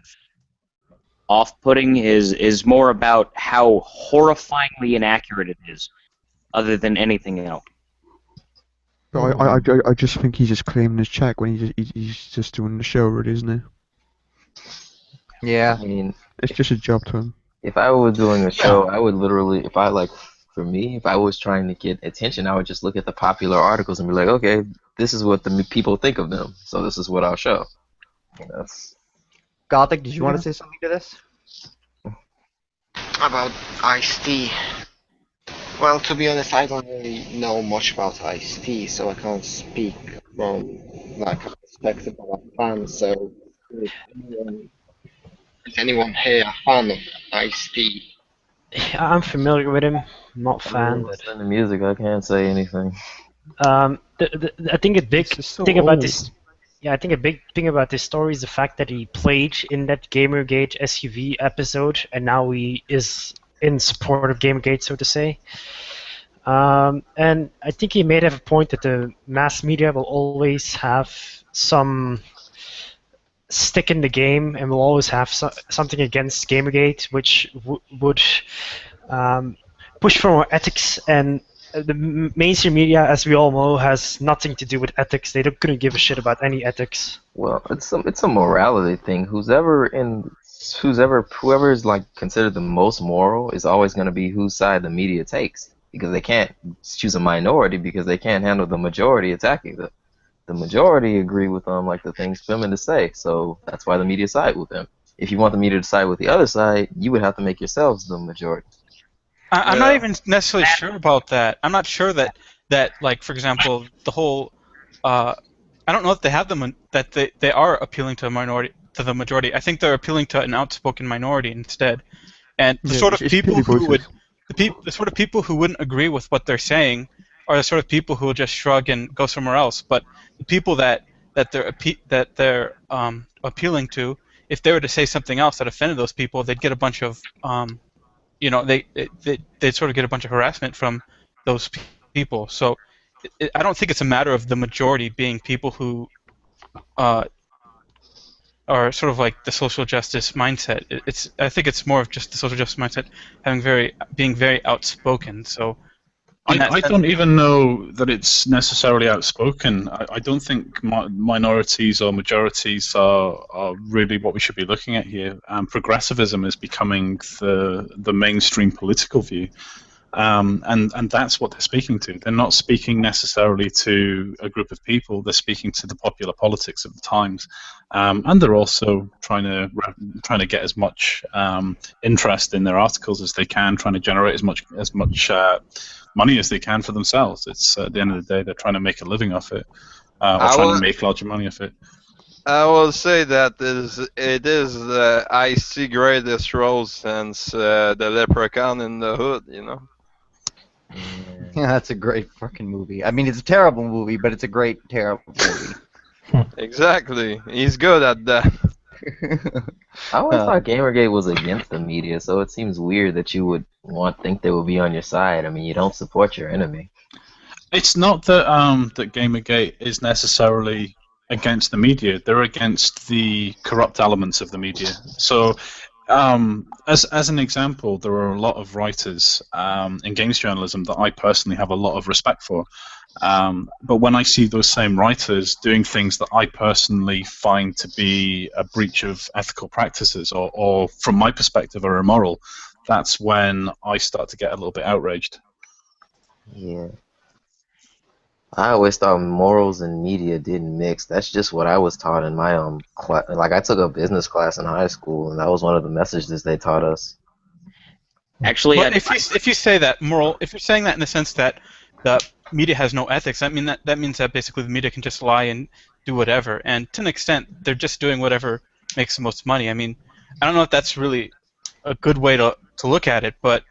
off-putting is more about how horrifyingly inaccurate it is, other than anything else. But I just think he's just claiming his check when he's just doing the show, really, isn't he? Yeah. I mean, It's just a job to him. if I was doing a Yeah. show, I would literally, for me, if I was trying to get attention, I would just look at the popular articles and be like, okay, this is what the people think of them, so this is what I'll show. That's Gothic, did you want to say something to this? About Ice-T. Well, to be honest, I don't really know much about Ice-T, so I can't speak from like a perspective of a fan. So, is anyone here a fan of Ice-T? I'm familiar with him, not I fan, mean, but listen to music. I can't say anything. I think a big It's so thing about old. this. Yeah, I think a big thing about this story is the fact that he played in that Gamergate SUV episode, and now he is in support of Gamergate, so to say. And I think he may have a point that the mass media will always have some stick in the game and will always have something against Gamergate, which would push for more ethics. And the mainstream media, as we all know, has nothing to do with ethics. They couldn't give a shit about any ethics. Well, it's a morality thing. Whoever is like considered the most moral is always going to be whose side the media takes, because they can't choose a minority because they can't handle the majority attacking them. The majority agree with them, like the things feminists say, so that's why the media side with them. If you want the media to side with the other side, you would have to make yourselves the majority. I'm not even necessarily sure about that. I'm not sure that like, for example, the whole I don't know if they have them that they are appealing to the majority. I think they're appealing to an outspoken minority instead. And the Yeah, sort of it's people purely who would voices. the sort of people who wouldn't agree with what they're saying are the sort of people who will just shrug and go somewhere else. But the people that they're appealing to, if they were to say something else that offended those people, they'd get a bunch of they'd sort of get a bunch of harassment from those people. So I don't think it's a matter of the majority being people who are sort of like the social justice mindset. I think it's more of just the social justice mindset being very outspoken. So I don't even know that it's necessarily outspoken. I don't think minorities or majorities are really what we should be looking at here. Progressivism is becoming the mainstream political view. And that's what they're speaking to. They're not speaking necessarily to a group of people. They're speaking to the popular politics of the times, and they're also trying to get as much interest in their articles as they can, trying to generate as much money as they can for themselves. It's at the end of the day, they're trying to make a living off it, or trying to make larger money off it. I will say that it is the icy greatest role since the Leprechaun in the Hood, you know. Yeah, that's a great fucking movie. I mean, it's a terrible movie, but it's a great, terrible movie. Exactly. He's good at that. I always thought Gamergate was against the media, so it seems weird that you would think they would be on your side. I mean, you don't support your enemy. It's not that that Gamergate is necessarily against the media. They're against the corrupt elements of the media. So, as an example, there are a lot of writers in games journalism that I personally have a lot of respect for. But when I see those same writers doing things that I personally find to be a breach of ethical practices, or from my perspective are immoral, that's when I start to get a little bit outraged. Yeah. I always thought morals and media didn't mix. That's just what I was taught in my class. Like, I took a business class in high school, and that was one of the messages they taught us. Actually, But if you say that if you're saying that in the sense that the media has no ethics, that means that basically the media can just lie and do whatever. And to an extent, they're just doing whatever makes the most money. I mean, I don't know if that's really a good way to look at it, but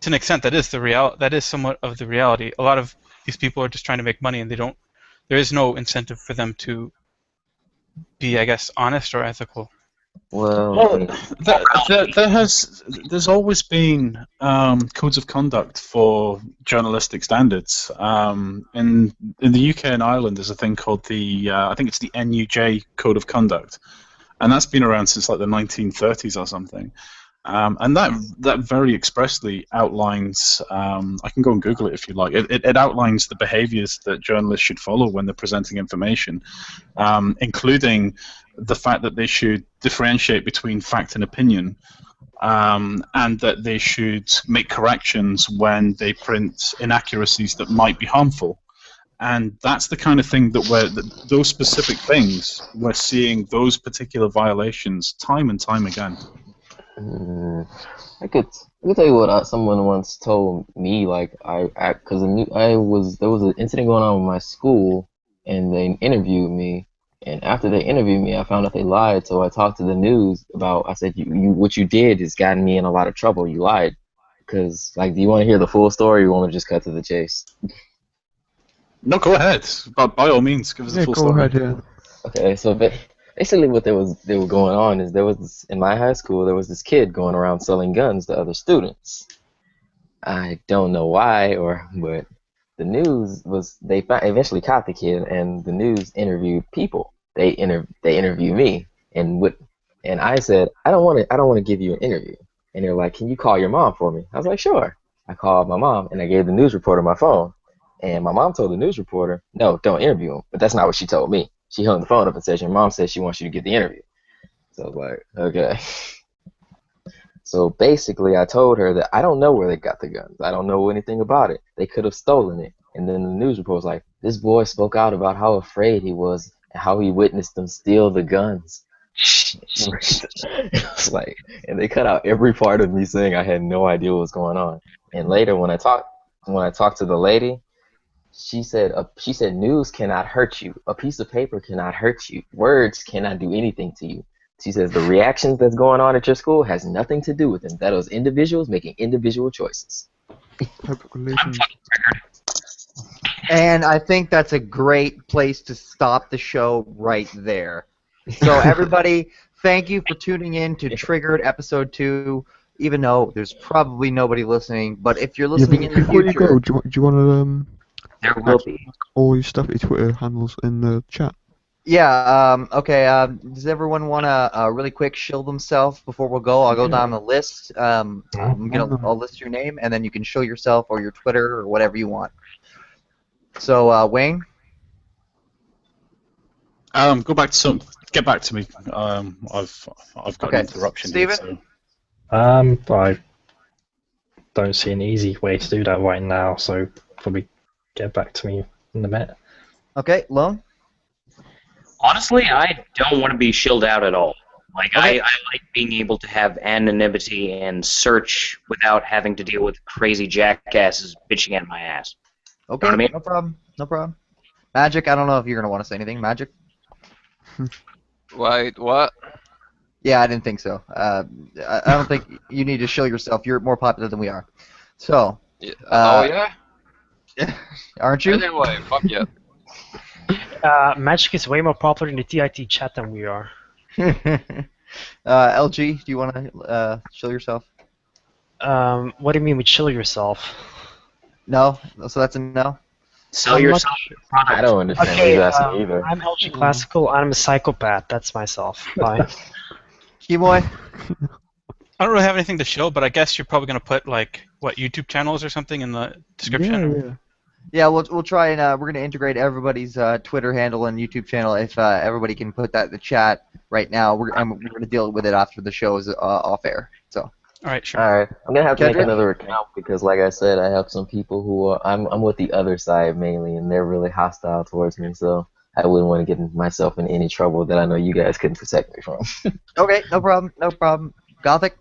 to an extent, that is somewhat of the reality. A lot of these people are just trying to make money, and there is no incentive for them to be, I guess, honest or ethical. Well, there's always been codes of conduct for journalistic standards. In the UK and Ireland, there's a thing called I think it's the NUJ Code of Conduct, and that's been around since like the 1930s or something. And that very expressly outlines. I can go and Google it if you like. It outlines the behaviours that journalists should follow when they're presenting information, including the fact that they should differentiate between fact and opinion, and that they should make corrections when they print inaccuracies that might be harmful. And that's the kind of thing those specific things, we're seeing those particular violations time and time again. I could tell you what someone once told me. Like because there was an incident going on with my school, and they interviewed me. And after they interviewed me, I found out they lied. So I talked to the news about. I said, "You what you did has gotten me in a lot of trouble. You lied." Because do you want to hear the full story, or you want to just cut to the chase? No, go ahead. But by all means, give us the full story. Go ahead, yeah. Okay, so basically what they were going on is there was this, in my high school, there was this kid going around selling guns to other students. I don't know why, but the news was they eventually caught the kid, and the news interviewed people. They interviewed me, and I said I don't want to give you an interview, and they're like, can you call your mom for me? I was like, sure. I called my mom, and I gave the news reporter my phone, and my mom told the news reporter, no, don't interview him, but that's not what she told me. She hung the phone up and said, your mom says she wants you to get the interview. So I was like, okay. So basically, I told her that I don't know where they got the guns. I don't know anything about it. They could have stolen it. And then the news report was like, this boy spoke out about how afraid he was and how he witnessed them steal the guns. It was like, and they cut out every part of me saying I had no idea what was going on. And later, when I talked to the lady, she said news cannot hurt you. A piece of paper cannot hurt you. Words cannot do anything to you. She says the reactions that's going on at your school has nothing to do with them. That is individuals making individual choices. And I think that's a great place to stop the show right there. So everybody, thank you for tuning in to Triggered Episode 2, even though there's probably nobody listening. But if you're listening in the Before future... you go, do you want to There will be. all your stuff, your Twitter handles in the chat? Yeah, okay, does everyone want to really quick shill themselves before we'll go? I'll go down the list. I'll list your name, and then you can show yourself or your Twitter or whatever you want. So, Wayne? Get back to me. I've got an interruption here. Steven? I don't see an easy way to do that right now, so probably get back to me in a minute. Okay, Lone? Honestly, I don't want to be shilled out at all. Okay. I like being able to have anonymity and search without having to deal with crazy jackasses bitching at my ass. Okay, Know what I mean? no problem. Magic, I don't know if you're going to want to say anything. Magic? Wait, what? Yeah, I didn't think so. I don't think you need to show yourself. You're more popular than we are. So. Yeah. Oh, yeah? Aren't you? Anyway, fuck yeah. Magic is way more popular in the TIT chat than we are. LG, do you want to show yourself? What do you mean with chill yourself? No? So that's a no? Sell yourself. I don't understand what he's asking either. I'm LG Classical. I'm a psychopath. That's myself. Bye. Keyboy? I don't really have anything to show, but I guess you're probably going to put, YouTube channels or something in the description? Yeah. Yeah, we'll try and we're going to integrate everybody's Twitter handle and YouTube channel. If everybody can put that in the chat right now, we're going to deal with it after the show is off air. So. All right, sure. All right, I'm gonna have to make Kedrick? another account because, like I said, I have some people who are, I'm with the other side mainly, and they're really hostile towards me. So I wouldn't want to get myself in any trouble that I know you guys couldn't protect me from. Okay, no problem. Gothic?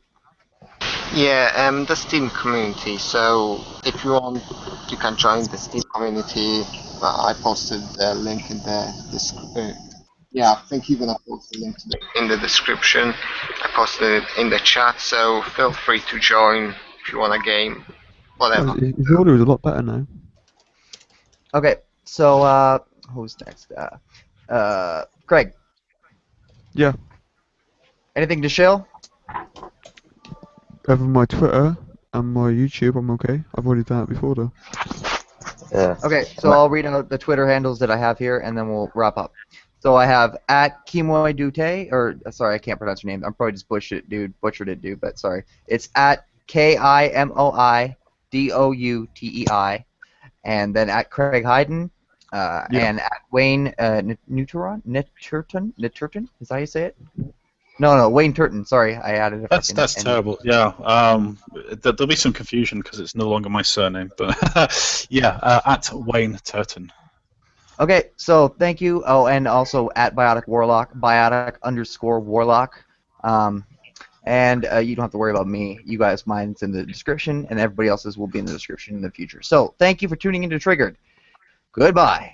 Yeah, the Steam community. So if you want, you can join the Steam community. I posted the link in the yeah, I think you're gonna post the link in the description. I posted it in the chat, so feel free to join if you want a game, whatever. His audio is a lot better now. Okay, so who's next? Craig. Yeah. Anything to shill? Over my Twitter and my YouTube, I'm okay. I've already done it before, though. Yeah. Okay, so I'll read out the Twitter handles that I have here, and then we'll wrap up. So I have at Kimoy Dute, or sorry, I can't pronounce your name. I'm probably just butchered it, dude. But sorry, it's at KIMOIDOUTEI, and then at Craig Hayden, and at Wayne Nitterton. Is that how you say it? No, Wayne Turton. Sorry, I added a That's fucking. terrible. Yeah. There'll be some confusion because it's no longer my surname, but yeah, at Wayne Turton. Okay, so thank you. Oh, and also at Biotic Warlock, Biotic_Warlock. And you don't have to worry about me. You guys, mine's in the description, and everybody else's will be in the description in the future. So thank you for tuning into Triggered. Goodbye.